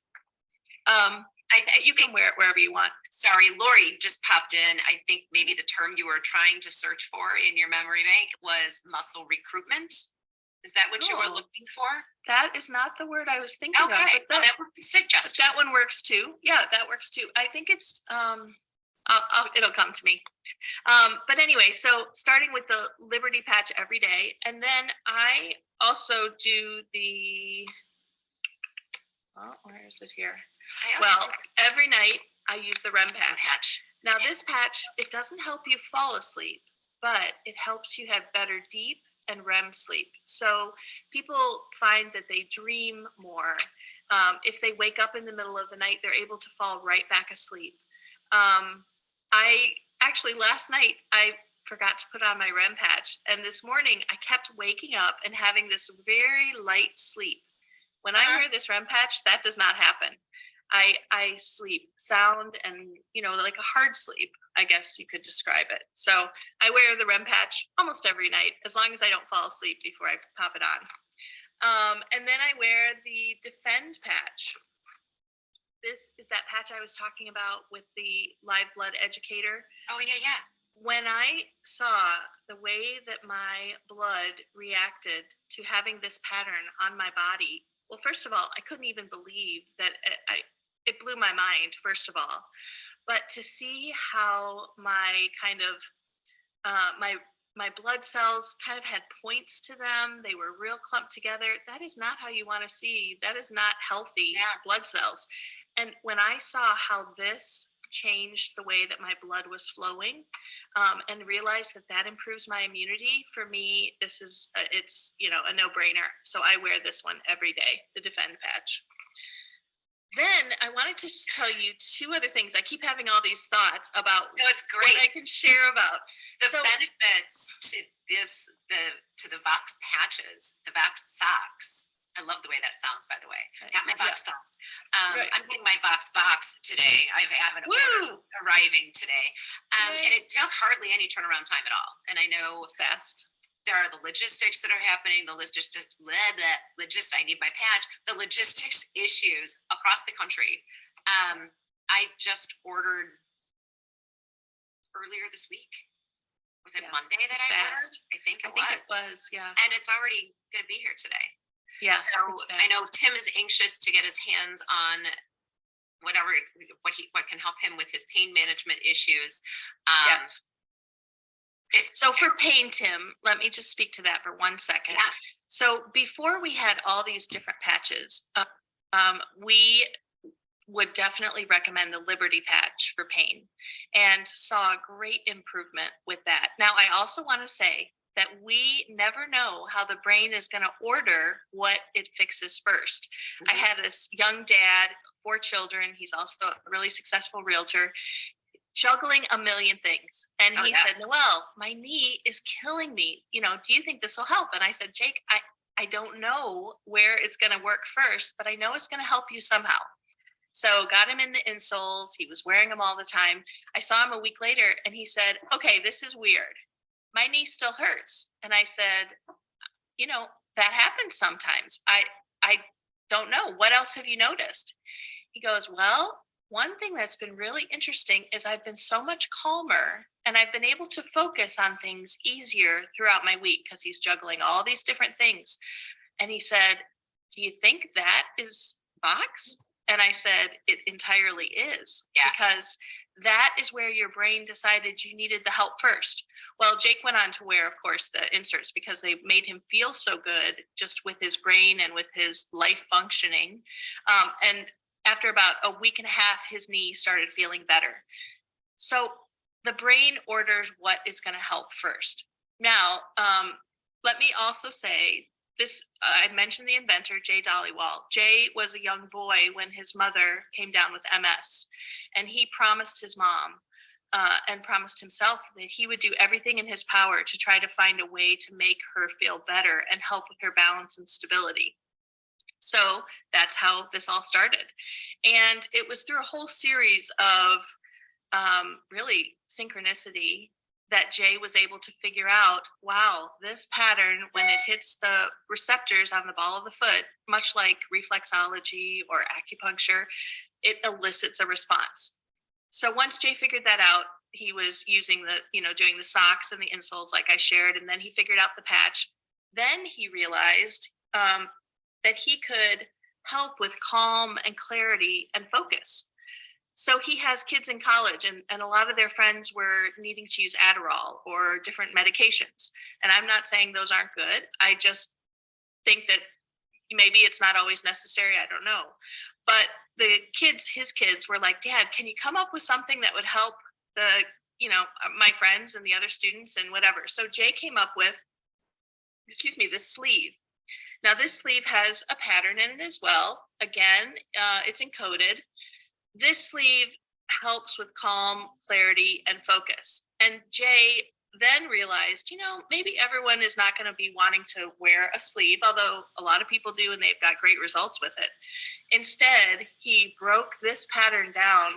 You can wear it wherever you want. Sorry, Lori just popped in. I think maybe the term you were trying to search for in your memory bank was muscle recruitment. Is that what you were looking for? That is not the word I was thinking of. Okay, well, that would be suggested. That one works too. Yeah, that works too. I think it's it'll come to me. But anyway, so starting with the Liberty patch every day, and then I also do the. Oh, where is it here? Well, every night I use the REM patch. Now this patch, it doesn't help you fall asleep, but it helps you have better deep and REM sleep. So people find that they dream more. If they wake up in the middle of the night, they're able to fall right back asleep. Last night, I forgot to put on my REM patch. And this morning I kept waking up and having this very light sleep. When I wear this REM patch, that does not happen. I sleep sound and, like a hard sleep, I guess you could describe it. So I wear the REM patch almost every night, as long as I don't fall asleep before I pop it on. And then I wear the Defend patch. This is that patch I was talking about with the live blood educator. Oh, yeah. When I saw the way that my blood reacted to having this pattern on my body, well, first of all, I couldn't even believe that it blew my mind, first of all. But to see how my kind of, my blood cells kind of had points to them, they were real clumped together. That is not how you want to see. That is not healthy blood cells. And when I saw how this changed the way that my blood was flowing, and realized that improves my immunity, for me, this is it's a no-brainer. So I wear this one every day, the Defend patch. Then I wanted to tell you two other things. I keep having all these thoughts about it's great. What I can share about The benefits to the Vox patches, the Vox socks. I love the way that sounds, by the way. Got my Vox socks. Right. I'm getting my Vox box today. I have an order arriving today. And it took hardly any turnaround time at all. And I know it's fast. There are the logistics that are happening, I need my patch, the logistics issues across the country. I just ordered earlier this week. Was it Monday that I ordered? I think it was, yeah. And it's already going to be here today. Yeah. So I know Tim is anxious to get his hands on what can help him with his pain management issues. Yes. So for pain, Tim, let me just speak to that for 1 second. Yeah. So before we had all these different patches, we would definitely recommend the Liberty patch for pain and saw great improvement with that. Now, I also want to say that we never know how the brain is going to order what it fixes first. I had this young dad, 4 children. He's also a really successful realtor, juggling a million things. And he said, Noelle, my knee is killing me. You know, do you think this will help? And I said, Jake, I don't know where it's going to work first, but I know it's going to help you somehow. So got him in the insoles. He was wearing them all the time. I saw him a week later and he said, okay, this is weird. My knee still hurts. And I said, you know, that happens sometimes. I don't know. What else have you noticed? He goes, well, one thing that's been really interesting is I've been so much calmer and I've been able to focus on things easier throughout my week because he's juggling all these different things. And he said, do you think that is box? And I said, it entirely is. Yeah. Because that is where your brain decided you needed the help first. Well, Jake went on to wear, of course, the inserts because they made him feel so good just with his brain and with his life functioning. And after about a week and a half, his knee started feeling better. So the brain orders what is going to help first. Now, let me also say this. I mentioned the inventor, Jay Dollywall. Jay was a young boy when his mother came down with MS, and he promised his mom and promised himself that he would do everything in his power to try to find a way to make her feel better and help with her balance and stability. So that's how this all started. And it was through a whole series of really synchronicity that Jay was able to figure out, wow, this pattern, when it hits the receptors on the ball of the foot, much like reflexology or acupuncture, it elicits a response. So once Jay figured that out, he was using doing the socks and the insoles like I shared, and then he figured out the patch. Then he realized that he could help with calm and clarity and focus. So he has kids in college, and a lot of their friends were needing to use Adderall or different medications. And I'm not saying those aren't good. I just think that maybe it's not always necessary. I don't know. But his kids were like, Dad, can you come up with something that would help my friends and the other students and whatever. So Jay came up with, this sleeve. Now this sleeve has a pattern in it as well. Again, it's encoded. This sleeve helps with calm, clarity, and focus. And Jay then realized, maybe everyone is not going to be wanting to wear a sleeve, although a lot of people do, and they've got great results with it. Instead, he broke this pattern down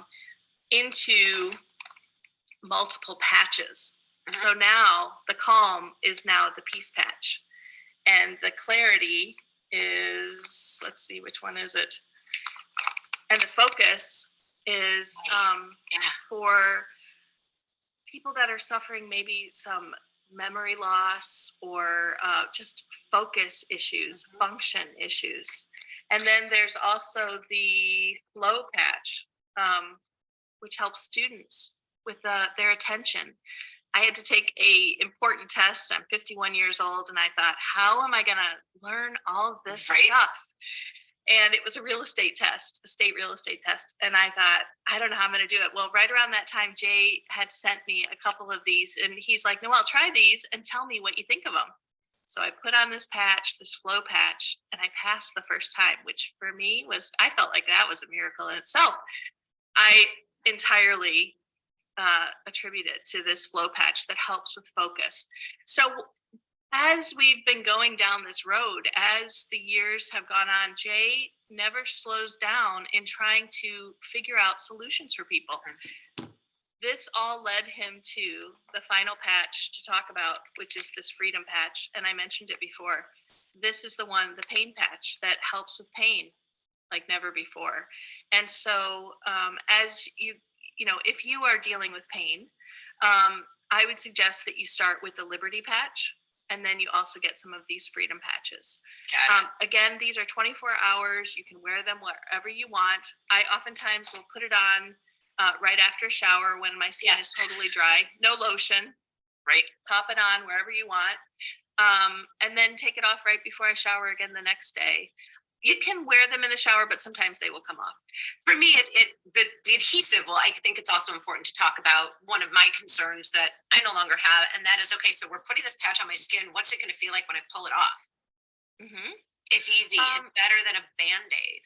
into multiple patches. Mm-hmm. So now the calm is now the peace patch. And the clarity is, let's see, which one is it? And the focus is for people that are suffering maybe some memory loss or just focus issues, mm-hmm. function issues. And then there's also the flow patch, which helps students with their attention. I had to take a important test. I'm 51 years old, and I thought, how am I going to learn all of this stuff? And it was a state real estate test. And I thought, I don't know how I'm going to do it. Well, right around that time, Jay had sent me a couple of these, and he's like, Noelle, try these and tell me what you think of them. So I put on this patch, this flow patch, and I passed the first time, which for me I felt like that was a miracle in itself. I entirely attribute it to this flow patch that helps with focus. So as we've been going down this road, as the years have gone on, Jay never slows down in trying to figure out solutions for people. This all led him to the final patch to talk about, which is this freedom patch. And I mentioned it before. This is the one, the pain patch, that helps with pain like never before. And so as if you are dealing with pain, I would suggest that you start with the Liberty patch, and then you also get some of these freedom patches. Again, these are 24 hours. You can wear them wherever you want. I oftentimes will put it on right after a shower when my skin is totally dry. No lotion. Right. Pop it on wherever you want. And then take it off right before I shower again the next day. You can wear them in the shower, but sometimes they will come off. For me, the adhesive, well, I think it's also important to talk about one of my concerns that I no longer have, and that is, okay, so we're putting this patch on my skin. What's it going to feel like when I pull it off? Mm-hmm. It's easy. It's better than a Band-Aid.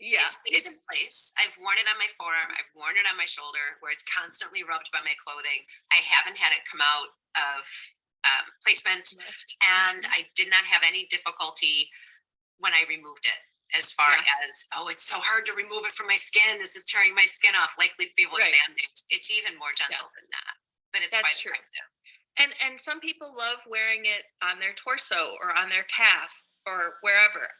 Yeah. It stays in place. I've worn it on my forearm. I've worn it on my shoulder, where it's constantly rubbed by my clothing. I haven't had it come out of placement, and I did not have any difficulty when I removed it, as far as, oh, it's so hard to remove it from my skin. This is tearing my skin off. Like people with Band-Aids. It's even more gentle than that, but it's That's quite true. effective. And some people love wearing it on their torso or on their calf or wherever.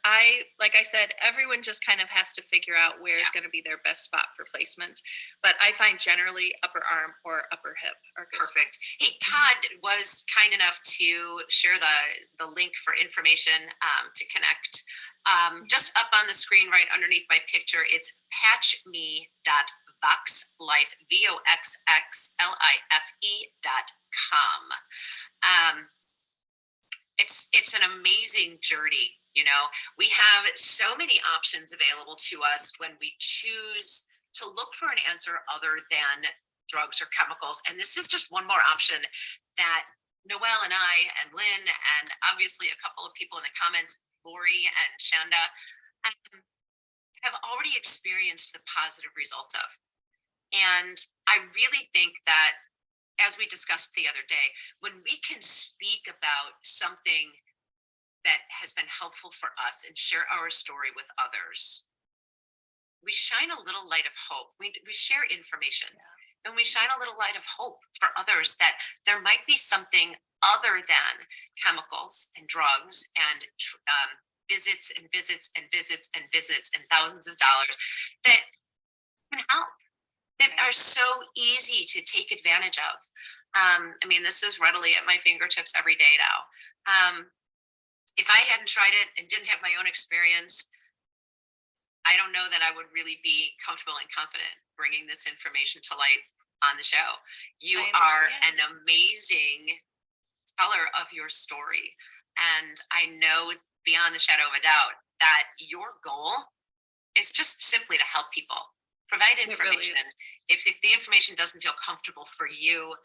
Like I said, everyone just kind of has to figure out where is going to be their best spot for placement. But I find generally upper arm or upper hip are good Perfect. spots. Hey, Todd was kind enough to share the link for information to connect. Just up on the screen right underneath my picture, it's patchme.voxlife, VOXXLIFE.com. It's an amazing journey. We have so many options available to us when we choose to look for an answer other than drugs or chemicals. And this is just one more option that Noelle and I and Lynn, and obviously a couple of people in the comments, Lori and Shanda, have already experienced the positive results of. And I really think that, as we discussed the other day, when we can speak about something that has been helpful for us and share our story with others, we shine a little light of hope. We share information, and we shine a little light of hope for others that there might be something other than chemicals and drugs and visits and visits and visits and visits and thousands of dollars that can help, that are so easy to take advantage of. This is readily at my fingertips every day now. If I hadn't tried it and didn't have my own experience, I don't know that I would really be comfortable and confident bringing this information to light on the show. You are an amazing teller of your story. And I know beyond the shadow of a doubt that your goal is just simply to help people, provide information. Really, if the information doesn't feel comfortable for you,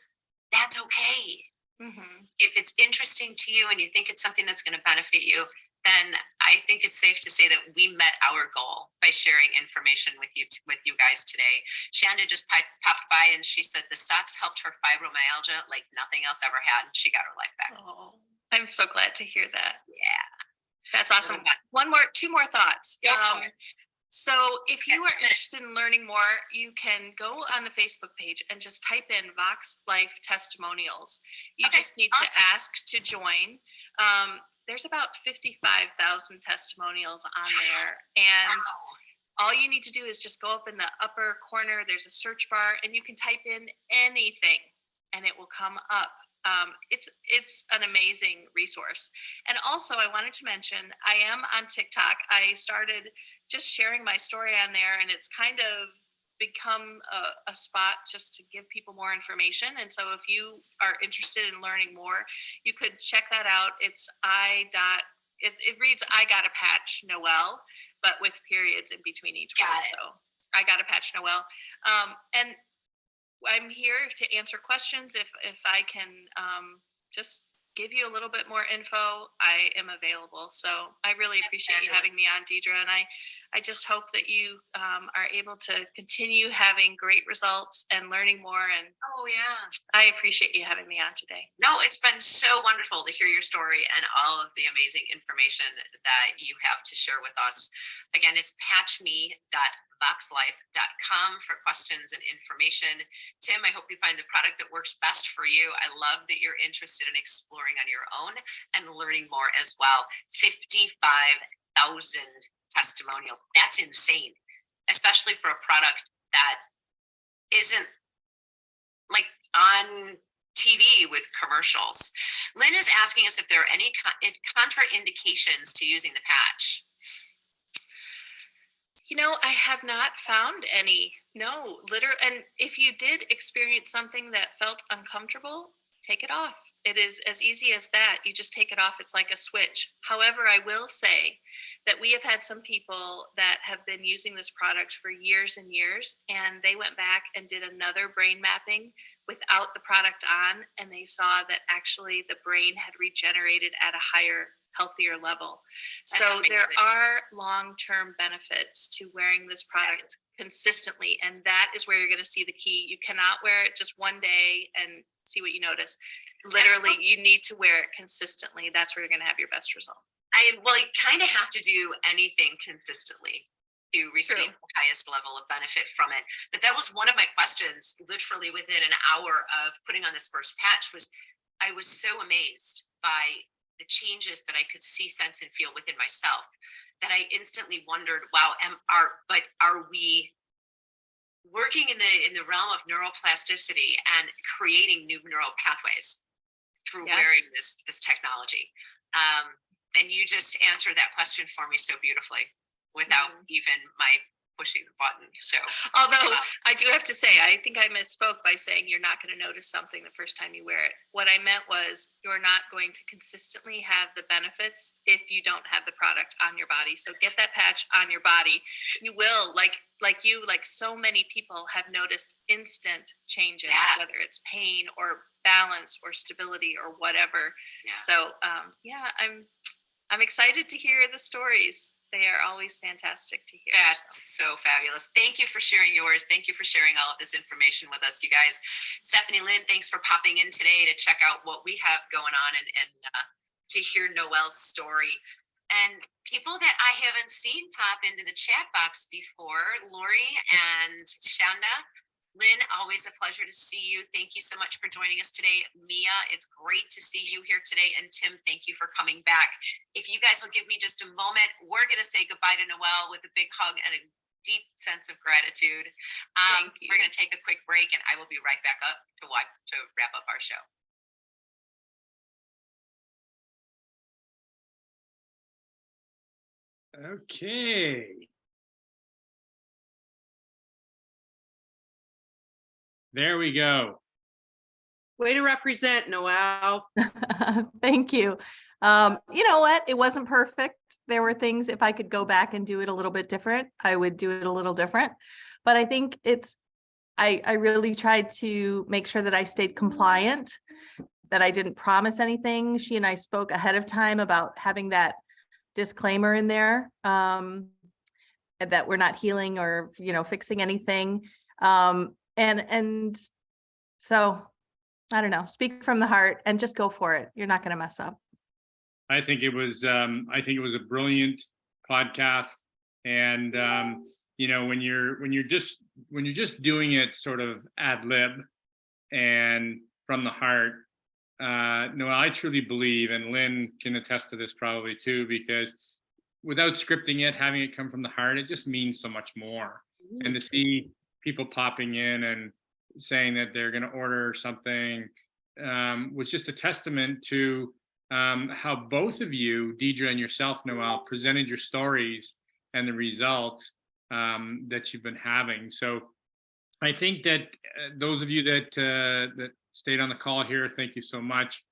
that's okay. Mm-hmm. If it's interesting to you and you think it's something that's going to benefit you, then I think it's safe to say that we met our goal by sharing information with you guys today. Shanda just popped by and she said the socks helped her fibromyalgia like nothing else ever had. And she got her life back. Oh, I'm so glad to hear that. Yeah. That's awesome. Two more thoughts. So if you are interested in learning more, you can go on the Facebook page and just type in Vox Life Testimonials. You just need to ask to join. There's about 55,000 testimonials on there. And all you need to do is just go up in the upper corner. There's a search bar and you can type in anything and it will come up. It's an amazing resource. And also I wanted to mention, I am on TikTok. I started just sharing my story on there, and it's kind of become a spot just to give people more information. And so if you are interested in learning more, you could check that out. It's it reads I Got a Patch Noelle, but with periods in between each word. So I Got a Patch Noelle. And I'm here to answer questions. If I can just give you a little bit more info, I am available. So I really appreciate you having me on, Deidre. And I just hope that you are able to continue having great results and learning more. And I appreciate you having me on today. No, it's been so wonderful to hear your story and all of the amazing information that you have to share with us. Again, it's patchme.voxlife.com for questions and information. Tim, I hope you find the product that works best for you. I love that you're interested in exploring on your own and learning more as well. 55,000 testimonials. That's insane, especially for a product that isn't like on TV with commercials. Lynn is asking us if there are any contraindications to using the patch. I have not found any. No, and if you did experience something that felt uncomfortable, take it off. It is as easy as that. You just take it off. It's like a switch. However, I will say that we have had some people that have been using this product for years and years, and they went back and did another brain mapping without the product on, and they saw that actually the brain had regenerated at a higher, healthier level. So there are long-term benefits to wearing this product consistently, and that is where you're going to see the key. You cannot wear it just one day and see what you notice. Literally, you need to wear it consistently. That's where you're going to have your best result. Well, you kind of have to do anything consistently to receive the highest level of benefit from it. But that was one of my questions, literally within an hour of putting on this first patch, was I was so amazed by the changes that I could see, sense, and feel within myself that I instantly wondered, wow, are we working in the realm of neuroplasticity and creating new neural pathways through wearing this technology? And you just answered that question for me so beautifully without even my pushing the button. So, although I do have to say, I think I misspoke by saying you're not going to notice something the first time you wear it. What I meant was you're not going to consistently have the benefits if you don't have the product on your body. So get that patch on your body. You will, like so many people have noticed instant changes, whether it's pain or balance or stability or whatever. So I'm excited to hear the stories. They are always fantastic to hear. That's so fabulous. Thank you for sharing yours. Thank you for sharing all of this information with us, you guys. Stephanie Lynn, thanks for popping in today to check out what we have going on and to hear Noelle's story. And people that I haven't seen pop into the chat box before, Lori and Shanda. Lynn, always a pleasure to see you. Thank you so much for joining us today. Mia, it's great to see you here today. And Tim, thank you for coming back. If you guys will give me just a moment, we're going to say goodbye to Noelle with a big hug and a deep sense of gratitude. We're going to take a quick break, and I will be right back up to wrap up our show. Okay. There we go. Way to represent, Noelle. Thank you. You know what? It wasn't perfect. There were things, if I could go back and do it a little bit different, I would do it a little different. But I think I really tried to make sure that I stayed compliant, that I didn't promise anything. She and I spoke ahead of time about having that disclaimer in there, that we're not healing or, fixing anything. And so I don't know, speak from the heart and just go for it. You're not going to mess up. I think it was a brilliant podcast. And, when you're just doing it sort of ad lib and from the heart, Noelle, I truly believe, and Lynn can attest to this probably too, because without scripting it, having it come from the heart, it just means so much more. And to see people popping in and saying that they're going to order something was just a testament to how both of you, Deidre and yourself, Noelle, presented your stories and the results that you've been having. So I think that those of you that stayed on the call here, thank you so much.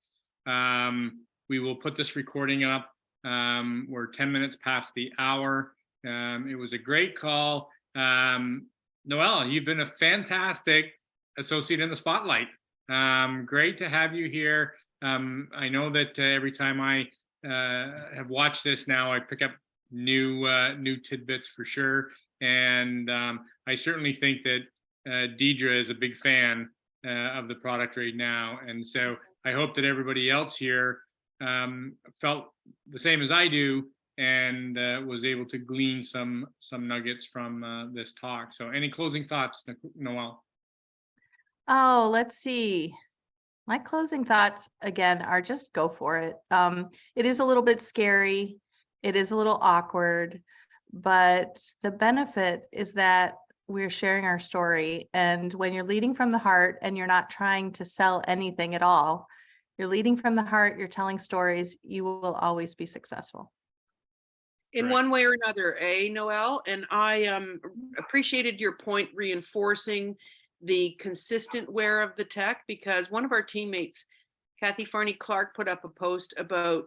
We will put this recording up. We're 10 minutes past the hour. It was a great call. Noelle, you've been a fantastic associate in the spotlight. Great to have you here. I know that every time I have watched this now, I pick up new tidbits for sure. And I certainly think that Deidre is a big fan of the product right now. And so I hope that everybody else here felt the same as I do and was able to glean some nuggets from this talk. So any closing thoughts, Noelle? Oh, let's see. My closing thoughts again are just go for it. It is a little bit scary. It is a little awkward, but the benefit is that we're sharing our story. And when you're leading from the heart and you're not trying to sell anything at all, you're leading from the heart, you're telling stories, you will always be successful. In one way or another, Noelle? And I appreciated your point reinforcing the consistent wear of the tech, because one of our teammates Kathy Farney Clark put up a post about,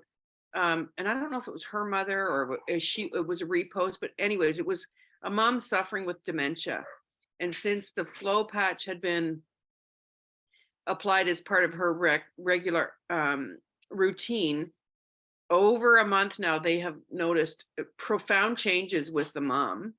and I don't know if it was her mother or it was a repost, but anyways, it was a mom suffering with dementia. And since the flow patch had been applied as part of her regular routine, over a month now, they have noticed profound changes with the mom,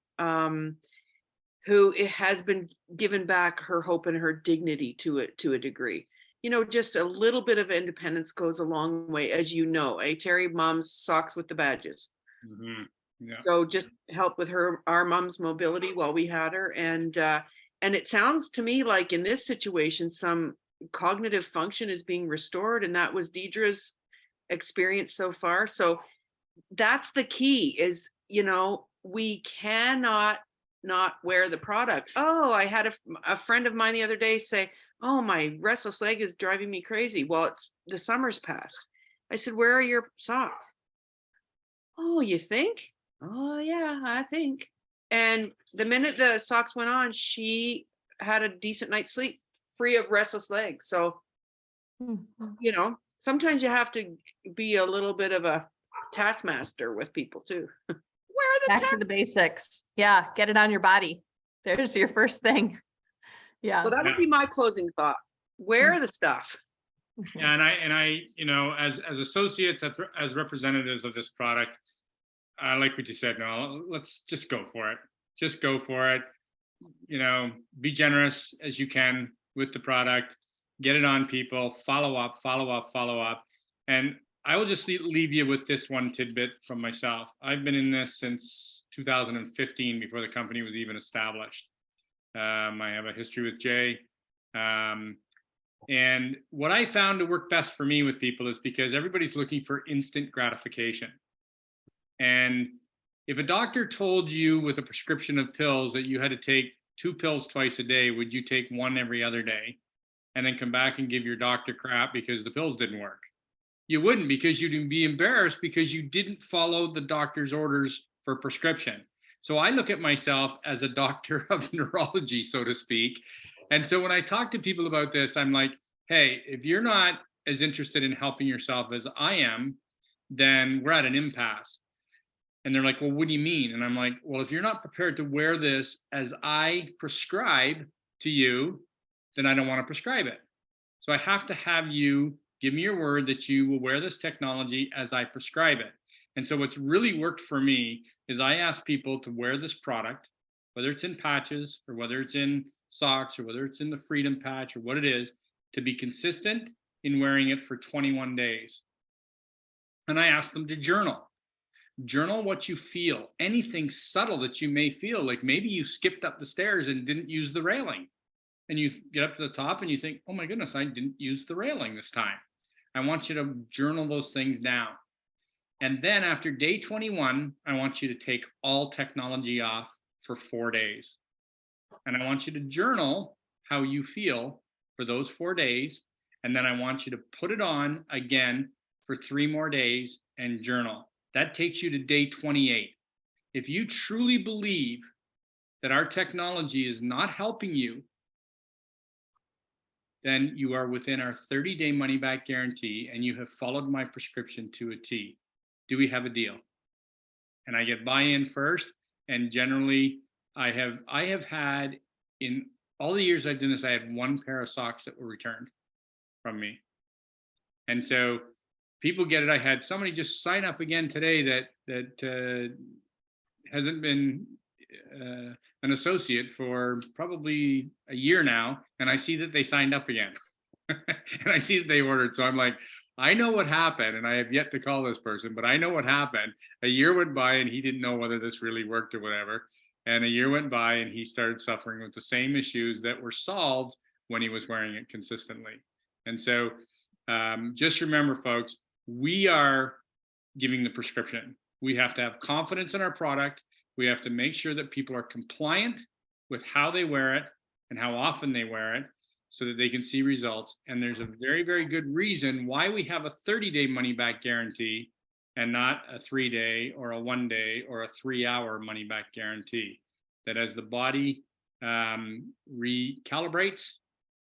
who it has been given back her hope and her dignity to a degree. You know, just a little bit of independence goes a long way, as you know. Terry, mom's socks with the badges. Mhm. Yeah. So just help with our mom's mobility while we had her. And it sounds to me like in this situation, some cognitive function is being restored. And that was Deidre's experience so far. So that's the key is, you know, we cannot not wear the product. Oh, I had a friend of mine the other day say, oh, my restless leg is driving me crazy. Well, it's the summer's passed. I said, where are your socks? Oh, you think? Oh, yeah, I think. And the minute the socks went on, she had a decent night's sleep, free of restless legs. So, you know, sometimes you have to be a little bit of a taskmaster with people too. Where are the Back to the basics. Yeah, get it on your body. There's your first thing. Yeah. So that would be my closing thought. Wear the stuff. Yeah, and I, you know, as associates, as representatives of this product, I like what you said. No, let's just go for it. Just go for it. You know, be generous as you can with the product. Get it on people. Follow up. And I will just leave you with this one tidbit from myself. I've been in this since 2015, before the company was even established. I have a history with Jay. And what I found to work best for me with people is because everybody's looking for instant gratification. And if a doctor told you with a prescription of pills that you had to take 2 pills twice a day, would you take 1 every other day and then come back and give your doctor crap because the pills didn't work? You wouldn't, because you'd be embarrassed because you didn't follow the doctor's orders for prescription. So I look at myself as a doctor of neurology, so to speak. And so when I talk to people about this, I'm like, hey, if you're not as interested in helping yourself as I am, then we're at an impasse. And they're like, well, what do you mean? And I'm like, well, if you're not prepared to wear this as I prescribe to you, then I don't want to prescribe it. So I have to have you give me your word that you will wear this technology as I prescribe it. And so what's really worked for me is I ask people to wear this product, whether it's in patches or whether it's in socks or whether it's in the Freedom patch or what it is, to be consistent in wearing it for 21 days. And I ask them to journal. Journal what you feel, anything subtle that you may feel, like maybe you skipped up the stairs and didn't use the railing. And you get up to the top and you think, oh my goodness, I didn't use the railing this time. I want you to journal those things down. And then after day 21, I want you to take all technology off for 4 days. And I want you to journal how you feel for those 4 days. And then I want you to put it on again for 3 more days and journal. That takes you to day 28. If you truly believe that our technology is not helping you, then you are within our 30-day money-back guarantee and you have followed my prescription to a T. Do we have a deal? And I get buy-in first. And generally, I have had, in all the years I've done this, I had 1 pair of socks that were returned from me. And so people get it. I had somebody just sign up again today that hasn't been an associate for probably a year now, and I see that they signed up again. And I see that they ordered. So I'm like, I know what happened, and I have yet to call this person, but I know what happened. A year went by and he didn't know whether this really worked or whatever. And a year went by and he started suffering with the same issues that were solved when he was wearing it consistently. And so just remember, folks, we are giving the prescription. We have to have confidence in our product. We have to make sure that people are compliant with how they wear it and how often they wear it so that they can see results. And there's a very, very good reason why we have a 30-day money-back guarantee and not a 3-day or a 1-day or a 3-hour money-back guarantee. That as the body recalibrates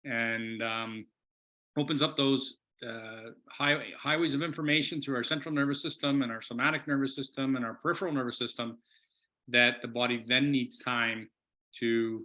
and opens up those highways of information through our central nervous system and our somatic nervous system and our peripheral nervous system, that the body then needs time to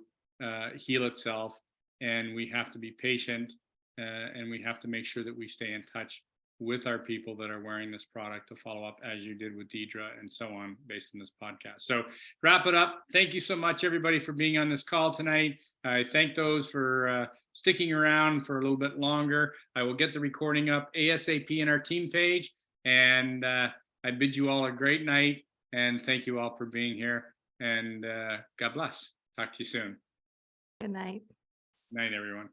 heal itself. And we have to be patient, and we have to make sure that we stay in touch with our people that are wearing this product to follow up, as you did with Deidre and so on, based on this podcast. So wrap it up. Thank you so much, everybody, for being on this call tonight. I thank those for sticking around for a little bit longer. I will get the recording up ASAP in our team page. And I bid you all a great night. And thank you all for being here. And God bless. Talk to you soon. Good night. Night, everyone.